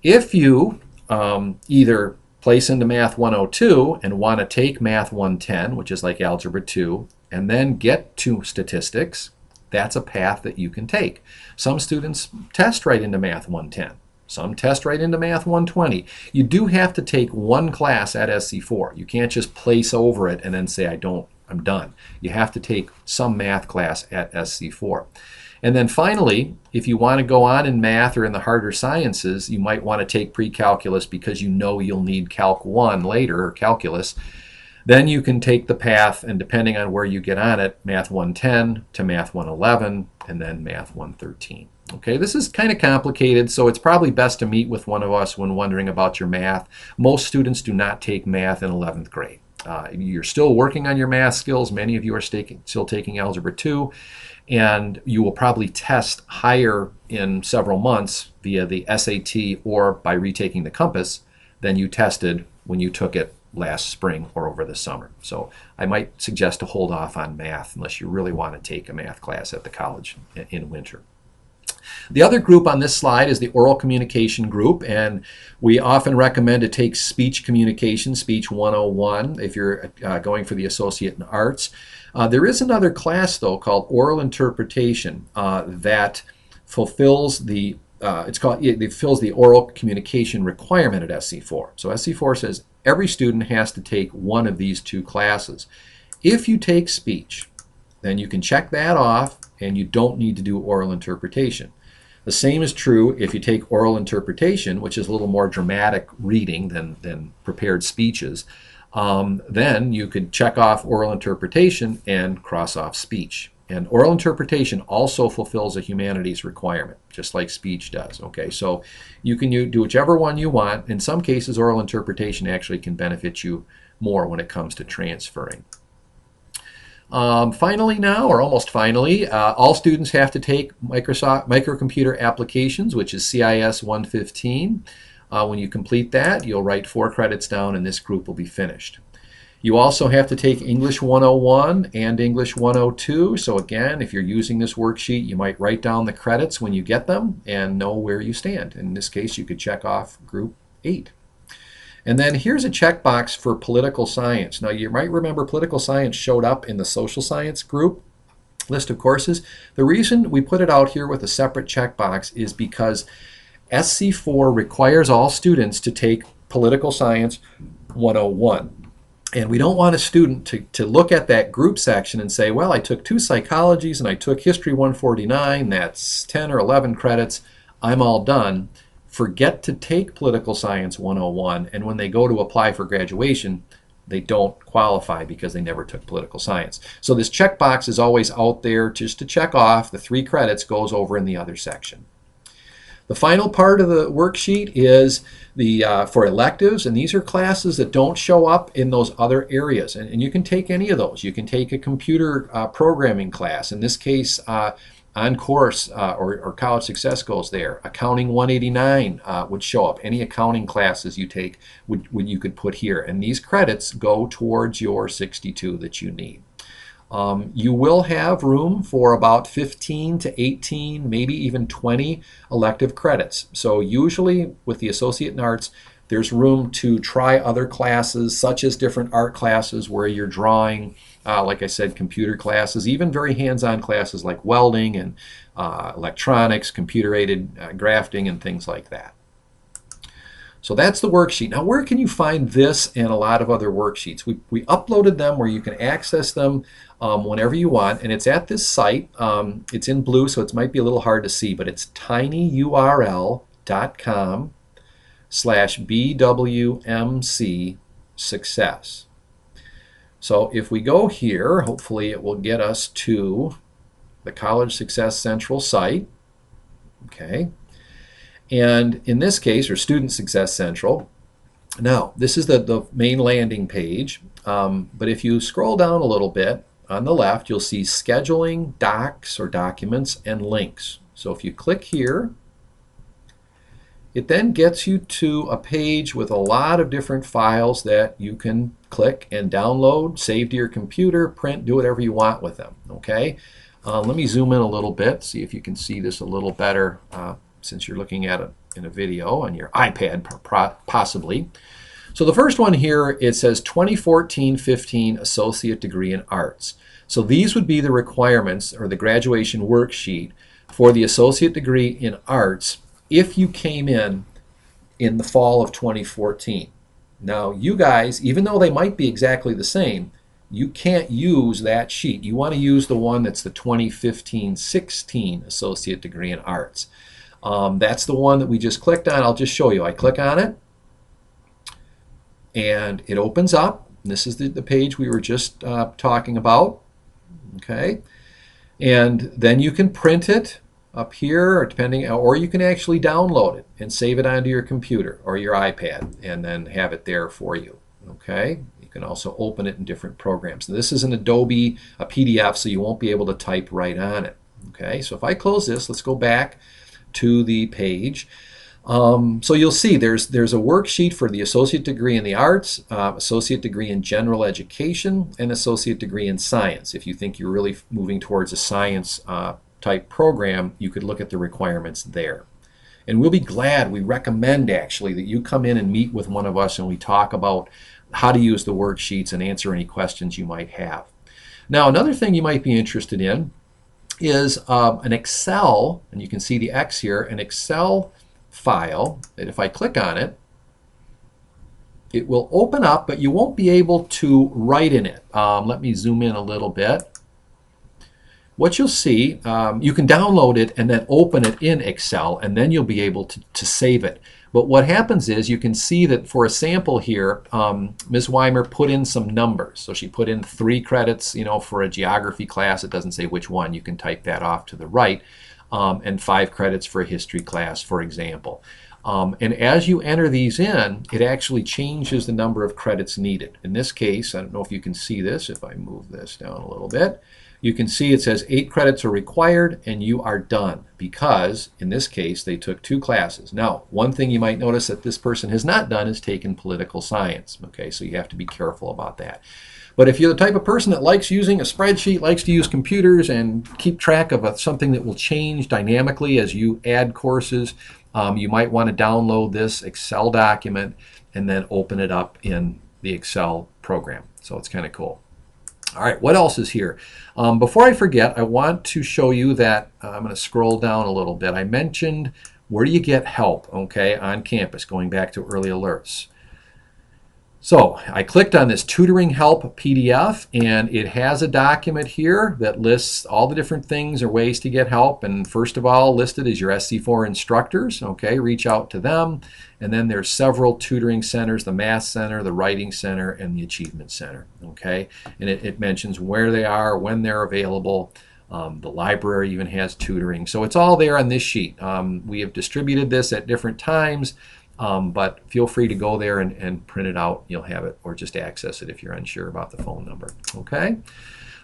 If you either place into Math 102 and want to take Math 110, which is like Algebra 2, and then get to statistics, that's a path that you can take. Some students test right into Math 110. Some test right into Math 120. You do have to take one class at SC4. You can't just place over it and then say, I'm done. You have to take some math class at SC4. And then finally, if you want to go on in math or in the harder sciences, you might want to take pre-calculus because you know you'll need Calc 1 later, or calculus. Then you can take the path, and depending on where you get on it, Math 110 to Math 111, and then Math 113. Okay, this is kind of complicated, so it's probably best to meet with one of us when wondering about your math. Most students do not take math in 11th grade. You're still working on your math skills. Many of you are still taking Algebra 2, and you will probably test higher in several months via the SAT or by retaking the Compass than you tested when you took it last spring or over the summer. So I might suggest to hold off on math unless you really want to take a math class at the college in winter. The other group on this slide is the oral communication group, and we often recommend to take speech communication, Speech 101, if you're going for the Associate in Arts. There is another class, though, called Oral Interpretation that fulfills the it fulfills the oral communication requirement at SC4. So SC4 says every student has to take one of these two classes. If you take speech, then you can check that off and you don't need to do oral interpretation. The same is true if you take oral interpretation, which is a little more dramatic reading than prepared speeches. Then you could check off oral interpretation and cross off speech. And oral interpretation also fulfills a humanities requirement, just like speech does. Okay, so you can do whichever one you want. In some cases, oral interpretation actually can benefit you more when it comes to transferring. Finally now, or almost finally, all students have to take Microcomputer Applications, which is CIS 115. When you complete that, you'll write 4 credits down and this group will be finished. You also have to take English 101 and English 102. So again, if you're using this worksheet, you might write down the credits when you get them and know where you stand. In this case, you could check off Group 8. And then here's a checkbox for political science. Now you might remember political science showed up in the social science group list of courses. The reason we put it out here with a separate checkbox is because SC4 requires all students to take political science 101. And we don't want a student to look at that group section and say, well, I took 2 psychologies and I took history 149, that's 10 or 11 credits, I'm all done. Forget to take political science 101, and when they go to apply for graduation, they don't qualify because they never took political science. So this checkbox is always out there just to check off. The 3 credits goes over in the other section. The final part of the worksheet is for electives, and these are classes that don't show up in those other areas. And you can take any of those. You can take a computer programming class. In this case, on course or college success goes there. Accounting 189 would show up. Any accounting classes you take you could put here. And these credits go towards your 62 that you need. You will have room for about 15 to 18, maybe even 20 elective credits. So usually with the Associate in Arts, there's room to try other classes, such as different art classes where you're drawing, like I said, computer classes, even very hands-on classes like welding and electronics, computer-aided grafting, and things like that. So that's the worksheet. Now, where can you find this and a lot of other worksheets? We uploaded them where you can access them whenever you want, and it's at this site. It's in blue, so it might be a little hard to see, but it's tinyurl.com/BWMC success. So if we go here, hopefully it will get us to the College Success Central site. Okay. And in this case, or Student Success Central, now this is the main landing page, but if you scroll down a little bit on the left, you'll see scheduling, docs or documents, and links. So if you click here, it then gets you to a page with a lot of different files that you can click and download, save to your computer, print, do whatever you want with them. Okay. Let me zoom in a little bit, see if you can see this a little better since you're looking at it in a video on your iPad possibly. So the first one here, it says 2014-15 Associate Degree in Arts. So these would be the requirements or the graduation worksheet for the Associate Degree in Arts if you came in the fall of 2014. Now you guys, even though they might be exactly the same, you can't use that sheet. You want to use the one that's the 2015-16 Associate Degree in Arts. That's the one that we just clicked on. I'll just show you. I click on it and it opens up. This is the page we were just talking about. Okay, and then you can print it up here, or depending, or you can actually download it and save it onto your computer or your iPad and then have it there for you. Okay, you can also open it in different programs. Now, this is an Adobe PDF, so you won't be able to type right on it. Okay, so if I close this, let's go back to the page. So you'll see there's a worksheet for the Associate Degree in the Arts, Associate Degree in General Education, and Associate Degree in Science. If you think you're really moving towards a science type program, you could look at the requirements there. And we'll be glad, we recommend actually that you come in and meet with one of us and we talk about how to use the worksheets and answer any questions you might have. Now, another thing you might be interested in is an Excel, and you can see the X here, an Excel file that if I click on it, it will open up, but you won't be able to write in it. Let me zoom in a little bit. What you'll see, you can download it and then open it in Excel, and then you'll be able to save it. But what happens is you can see that for a sample here, Ms. Weimer put in some numbers. So she put in 3 credits, for a geography class. It doesn't say which one. You can type that off to the right. And 5 credits for a history class, for example. And as you enter these in, it actually changes the number of credits needed. In this case, I don't know if you can see this, if I move this down a little bit, you can see it says 8 credits are required and you are done, because in this case they took 2 classes. Now, one thing you might notice that this person has not done is taken political science. Okay, so you have to be careful about that. But if you're the type of person that likes using a spreadsheet, likes to use computers and keep track of something that will change dynamically as you add courses, you might want to download this Excel document and then open it up in the Excel program. So it's kind of cool. All right, what else is here? Before I forget, I want to show you that I'm going to scroll down a little bit. I mentioned where do you get help, okay, on campus, going back to early alerts. So I clicked on this tutoring help PDF, and it has a document here that lists all the different things or ways to get help. And first of all, listed is your SC4 instructors. Okay, reach out to them. And then there's several tutoring centers: the Math Center, the Writing Center, and the Achievement Center. Okay, and it mentions where they are, when they're available. The library even has tutoring. So it's all there on this sheet. We have distributed this at different times. But feel free to go there and print it out. You'll have it, or just access it if you're unsure about the phone number. Okay.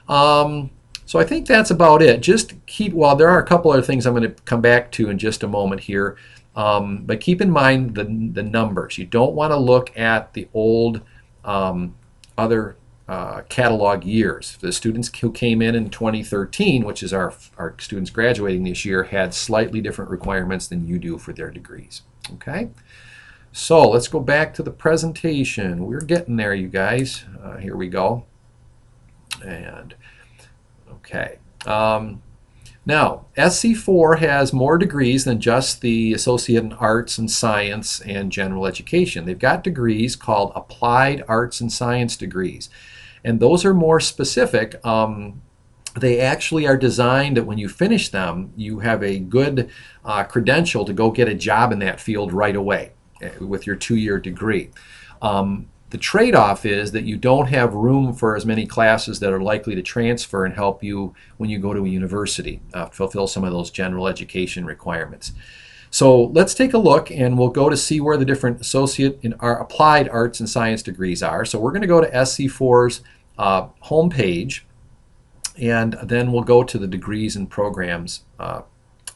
So I think that's about it. Just well, there are a couple other things I'm going to come back to in just a moment here. But keep in mind the numbers. You don't want to look at the old other catalog years. The students who came in 2013, which is our students graduating this year, had slightly different requirements than you do for their degrees. Okay, so let's go back to the presentation. We're getting there, you guys. Here we go. And okay, now SC4 has more degrees than just the Associate in Arts and Science and General Education. They've got degrees called Applied Arts and Science degrees, and those are more specific. They actually are designed that when you finish them, you have a good credential to go get a job in that field right away with your 2-year degree. The trade-off is that you don't have room for as many classes that are likely to transfer and help you when you go to a university, fulfill some of those general education requirements. So let's take a look, and we'll go to see where the different associate in our applied arts and science degrees are. So we're going to go to SC4's home page, and then we'll go to the degrees and programs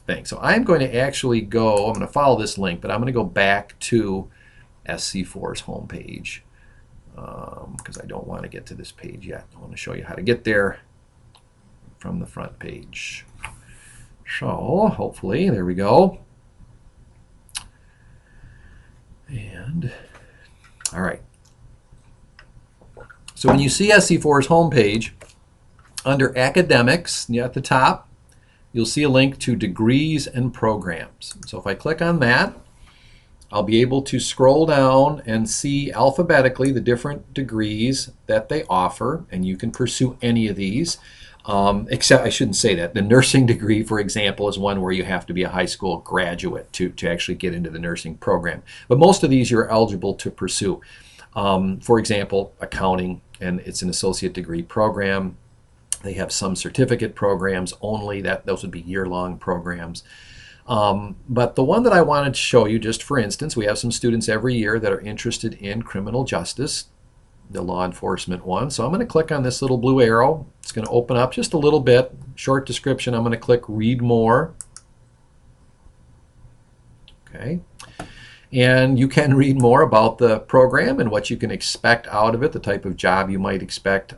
thing. So I'm going to actually go, I'm going to follow this link, but I'm going to go back to SC4's homepage because I don't want to get to this page yet. I want to show you how to get there from the front page. So hopefully, there we go. And all right. So when you see SC4's homepage, under academics, at the top, you'll see a link to degrees and programs. So if I click on that, I'll be able to scroll down and see alphabetically the different degrees that they offer, and you can pursue any of these. Except, I shouldn't say that. The nursing degree, for example, is one where you have to be a high school graduate to actually get into the nursing program. But most of these you're eligible to pursue. For example, accounting, and it's an associate degree program. They have some certificate programs only. Those would be year-long programs. But the one that I wanted to show you, just for instance, we have some students every year that are interested in criminal justice, the law enforcement one. So I'm going to click on this little blue arrow. It's going to open up just a little bit, short description. I'm going to click Read More. Okay. And you can read more about the program and what you can expect out of it, the type of job you might expect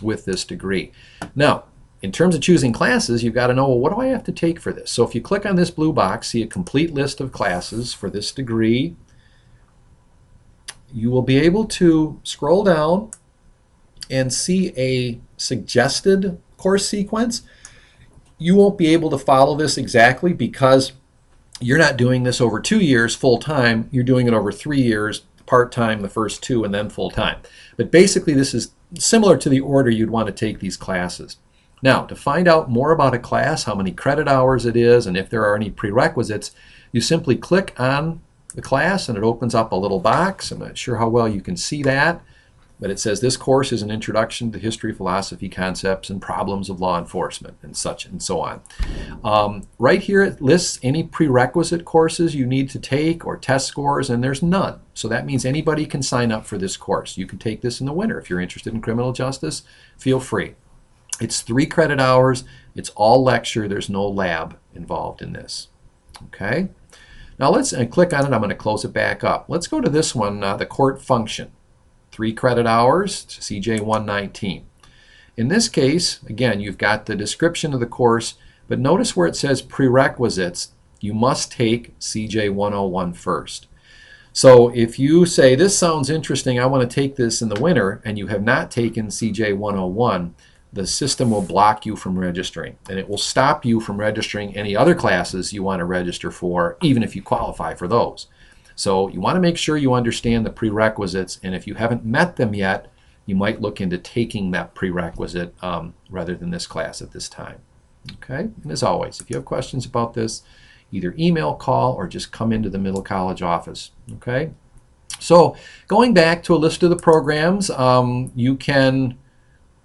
with this degree. Now, in terms of choosing classes, you've got to know, well, what do I have to take for this? So if you click on this blue box, see a complete list of classes for this degree. You will be able to scroll down and see a suggested course sequence. You won't be able to follow this exactly because you're not doing this over 2 years full-time. You're doing it over 3 years, part-time the first 2, and then full-time. But basically, this is similar to the order you'd want to take these classes. Now, to find out more about a class, how many credit hours it is, and if there are any prerequisites, you simply click on the class and it opens up a little box. I'm not sure how well you can see that, but it says this course is an introduction to history, philosophy, concepts, and problems of law enforcement, and such and so on. Right here it lists any prerequisite courses you need to take or test scores, and there's none. So that means anybody can sign up for this course. You can take this in the winter. If you're interested in criminal justice, feel free. It's 3 credit hours. It's all lecture. There's no lab involved in this. Okay. Now let's click on it. I'm going to close it back up. Let's go to this one, the court function. 3 credit hours, CJ 119. In this case, again, you've got the description of the course, but notice where it says prerequisites, you must take CJ 101 first. So if you say, this sounds interesting, I want to take this in the winter, and you have not taken CJ 101, the system will block you from registering, and it will stop you from registering any other classes you want to register for, even if you qualify for those. So you want to make sure you understand the prerequisites, and if you haven't met them yet, you might look into taking that prerequisite rather than this class at this time. Okay, and as always, if you have questions about this, either email, call, or just come into the Middle College office. Okay, so going back to a list of the programs, you can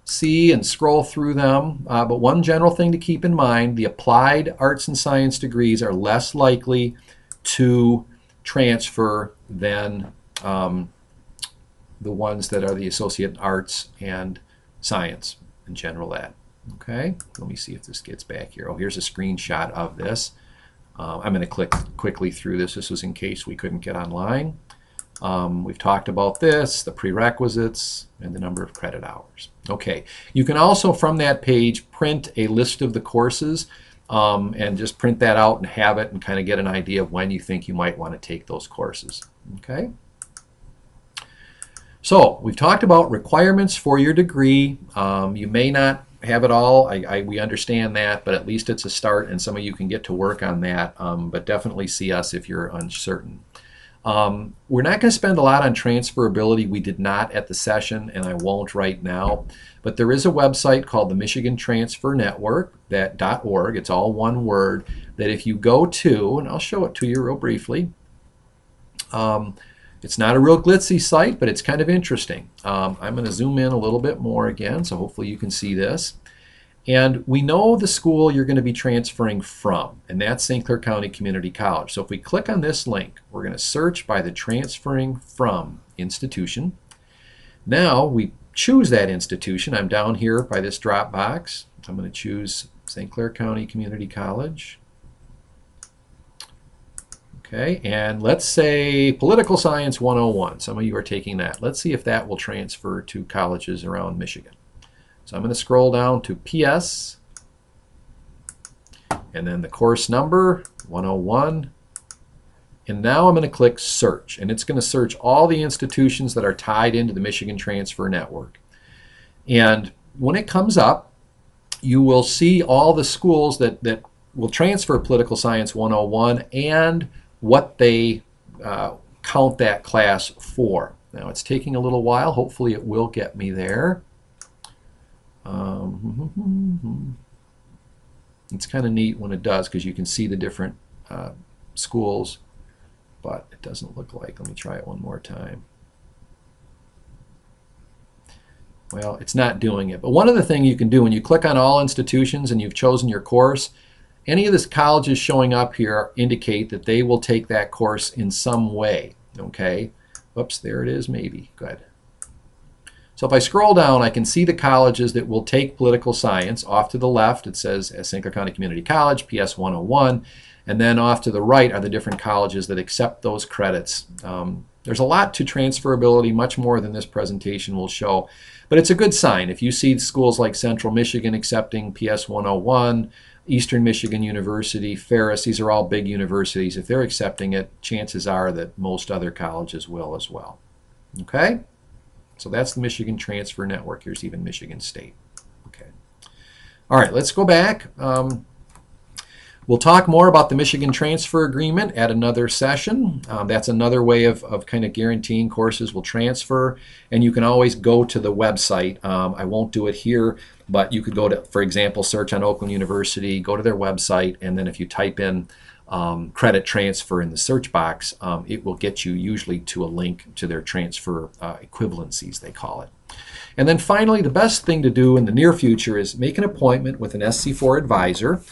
see and scroll through them, but one general thing to keep in mind, the applied arts and science degrees are less likely to transfer than the ones that are the associate arts and science and general ed. Okay, let me see if this gets back here. Oh, here's a screenshot of this. I'm going to click quickly through this. This was in case we couldn't get online. We've talked about this, the prerequisites, and the number of credit hours. Okay, you can also from that page print a list of the courses and just print that out and have it and kind of get an idea of when you think you might want to take those courses. Okay. So we've talked about requirements for your degree. You may not have it all. We understand that, but at least it's a start, and some of you can get to work on that. But definitely see us if you're uncertain. We're not going to spend a lot on transferability. We did not at the session, and I won't right now. But there is a website called the Michigan Transfer Network, .org. It's all one word. That if you go to, and I'll show it to you real briefly. It's not a real glitzy site, but it's kind of interesting. I'm going to zoom in a little bit more again, so hopefully you can see this. And we know the school you're going to be transferring from, and that's St. Clair County Community College. So if we click on this link, we're going to search by the transferring from institution. Now we choose that institution. I'm down here by this drop box. I'm going to choose St. Clair County Community College. Okay, and let's say Political Science 101. Some of you are taking that. Let's see if that will transfer to colleges around Michigan. So I'm going to scroll down to PS, and then the course number, 101. And now I'm going to click Search, and it's going to search all the institutions that are tied into the Michigan Transfer Network. And when it comes up, you will see all the schools that will transfer Political Science 101 and what they count that class for. Now it's taking a little while. Hopefully it will get me there. It's kind of neat when it does because you can see the different schools, but it doesn't look like. Let me try it one more time. Well, it's not doing it. But one other thing you can do when you click on all institutions and you've chosen your course, any of the colleges showing up here indicate that they will take that course in some way. Okay? Whoops, there it is, maybe. Good. So if I scroll down, I can see the colleges that will take political science. Off to the left, it says St. Clair County Community College, PS 101. And then off to the right are the different colleges that accept those credits. There's a lot to transferability, much more than this presentation will show. But it's a good sign. If you see schools like Central Michigan accepting PS 101, Eastern Michigan University, Ferris, these are all big universities. If they're accepting it, chances are that most other colleges will as well. Okay? So that's the Michigan Transfer Network. Here's even Michigan State. Okay. All right, let's go back. We'll talk more about the Michigan Transfer Agreement at another session. That's another way of kind of guaranteeing courses will transfer. And you can always go to the website. I won't do it here, but you could go to, for example, search on Oakland University, go to their website, and then if you type in credit transfer in the search box, it will get you usually to a link to their transfer equivalencies, they call it. And then finally, the best thing to do in the near future is make an appointment with an SC4 advisor.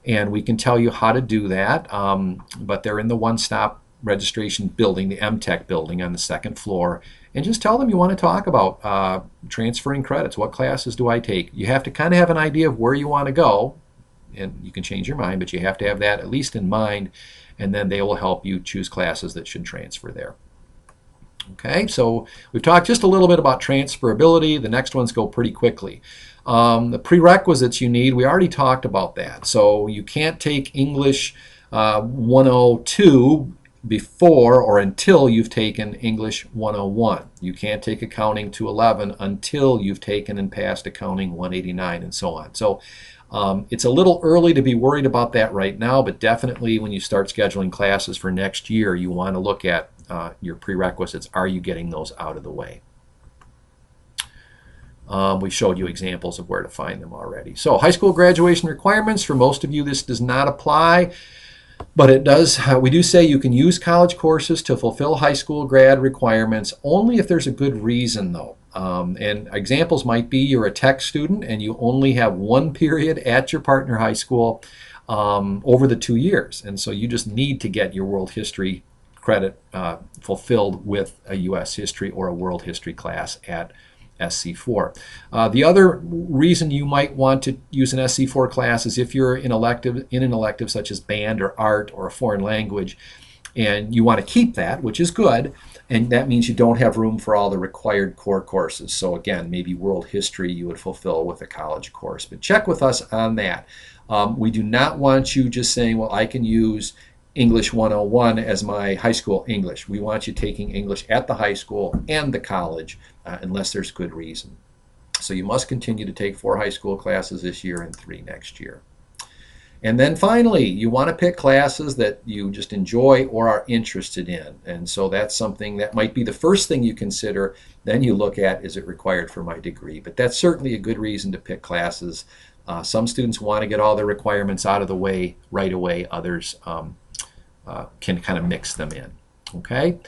And we can tell you how to do that, but they're in the one-stop registration building, the MTech building on the second floor. And just tell them you want to talk about transferring credits. What classes do I take? You have to kind of have an idea of where you want to go. And you can change your mind, but you have to have that at least in mind. And then they will help you choose classes that should transfer there. Okay, so we've talked just a little bit about transferability. The next ones go pretty quickly. The prerequisites you need, we already talked about that. So you can't take English 102 before or until you've taken English 101. You can't take Accounting 211 until you've taken and passed Accounting 189 and so on. So it's a little early to be worried about that right now, but definitely when you start scheduling classes for next year, you want to look at your prerequisites. Are you getting those out of the way? We showed you examples of where to find them already. So high school graduation requirements, for most of you this does not apply, but it does. We do say you can use college courses to fulfill high school grad requirements only if there's a good reason though. And examples might be you're a tech student and you only have one period at your partner high school over the 2 years. And so you just need to get your world history credit fulfilled with a U.S. history or a world history class at SC4. The other reason you might want to use an SC4 class is if you're in an elective such as band or art or a foreign language, and you want to keep that, which is good, and that means you don't have room for all the required core courses. So again, maybe world history you would fulfill with a college course, but check with us on that. We do not want you just saying, well, I can use English 101 as my high school English. We want you taking English at the high school and the college unless there's good reason. So you must continue to take 4 high school classes this year and 3 next year. And then finally, you want to pick classes that you just enjoy or are interested in. And so that's something that might be the first thing you consider. Then you look at, is it required for my degree? But that's certainly a good reason to pick classes. Some students want to get all their requirements out of the way right away. Others can kind of mix them in. Okay?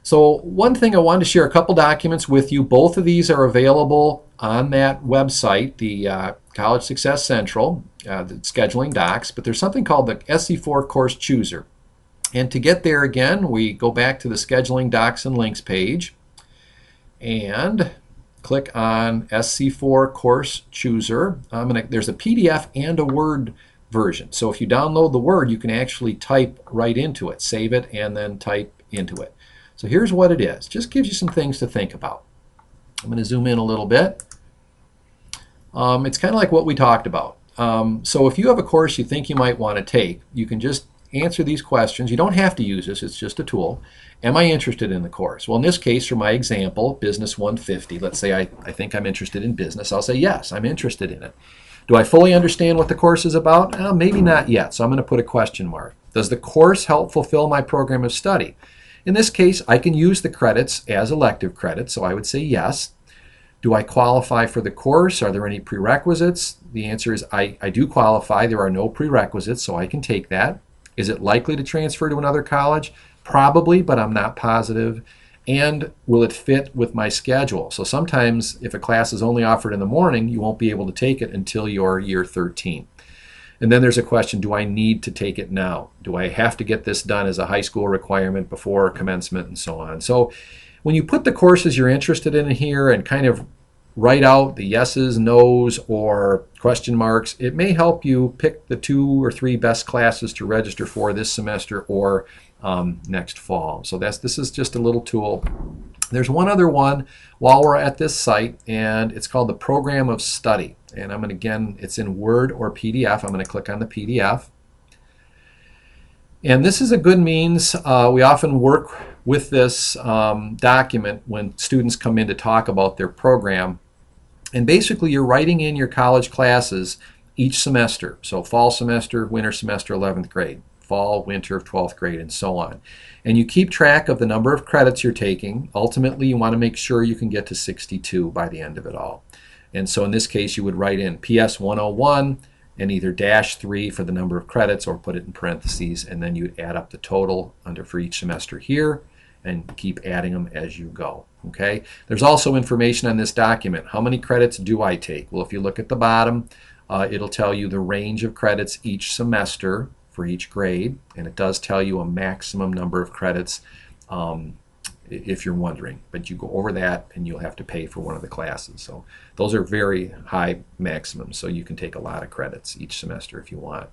So one thing I wanted to share a couple documents with you. Both of these are available on that website, the College Success Central, the scheduling docs, but there's something called the SC4 Course Chooser. And to get there again, we go back to the scheduling docs and links page and click on SC4 Course Chooser. There's a PDF and a Word version. So if you download the Word, you can actually type right into it, save it, and then type into it. So here's what it is. Just gives you some things to think about. I'm going to zoom in a little bit. It's kind of like what we talked about. So if you have a course you think you might want to take, you can just answer these questions. You don't have to use this. It's just a tool. Am I interested in the course? Well, in this case, for my example, Business 150, let's say I think I'm interested in business. I'll say, yes, I'm interested in it. Do I fully understand what the course is about? Maybe not yet, so I'm going to put a question mark. Does the course help fulfill my program of study? In this case, I can use the credits as elective credits, so I would say yes. Do I qualify for the course? Are there any prerequisites? The answer is I do qualify. There are no prerequisites, so I can take that. Is it likely to transfer to another college? Probably, but I'm not positive. And will it fit with my schedule? So sometimes if a class is only offered in the morning, you won't be able to take it until your year 13. And then there's a question, do I need to take it now? Do I have to get this done as a high school requirement before commencement and so on? So when you put the courses you're interested in here and kind of write out the yeses, nos, or question marks, it may help you pick the 2 or 3 best classes to register for this semester or next fall. So this is just a little tool. There's one other one while we're at this site, and it's called the Program of Study. And I'm going to, again, it's in Word or PDF. I'm going to click on the PDF. And this is a good means. We often work with this document when students come in to talk about their program. And basically, you're writing in your college classes each semester. So fall semester, winter semester, 11th grade, fall, winter of 12th grade, and so on. And you keep track of the number of credits you're taking. Ultimately, you want to make sure you can get to 62 by the end of it all. And so in this case, you would write in PS 101 and either -3 for the number of credits or put it in parentheses, and then you'd add up the total for each semester here and keep adding them as you go. Okay. There's also information on this document. How many credits do I take? Well, if you look at the bottom, it'll tell you the range of credits each semester for each grade, and it does tell you a maximum number of credits if you're wondering. But you go over that and you'll have to pay for one of the classes. So those are very high maximums, so you can take a lot of credits each semester if you want.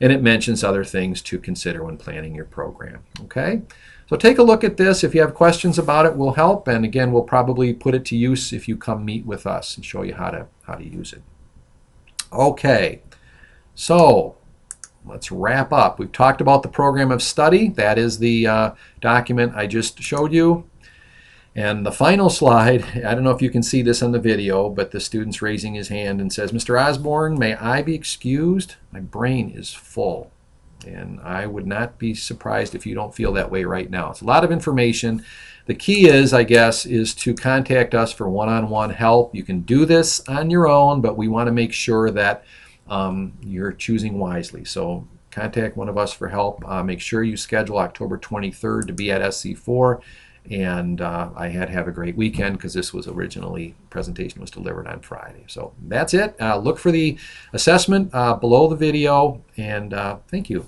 And it mentions other things to consider when planning your program. Okay? So take a look at this. If you have questions about it, we'll help. And again, we'll probably put it to use if you come meet with us and show you how to use it. Okay, so let's wrap up. We've talked about the program of study. That is the document I just showed you. And the final slide, I don't know if you can see this on the video, but the student's raising his hand and says, Mr. Osborne, may I be excused? My brain is full. And I would not be surprised if you don't feel that way right now. It's a lot of information. The key is, I guess, is to contact us for one-on-one help. You can do this on your own, but we want to make sure that you're choosing wisely. So contact one of us for help. Make sure you schedule October 23rd to be at SC4. And I had to have a great weekend because this was originally, presentation was delivered on Friday. So that's it. Look for the assessment below the video, and thank you.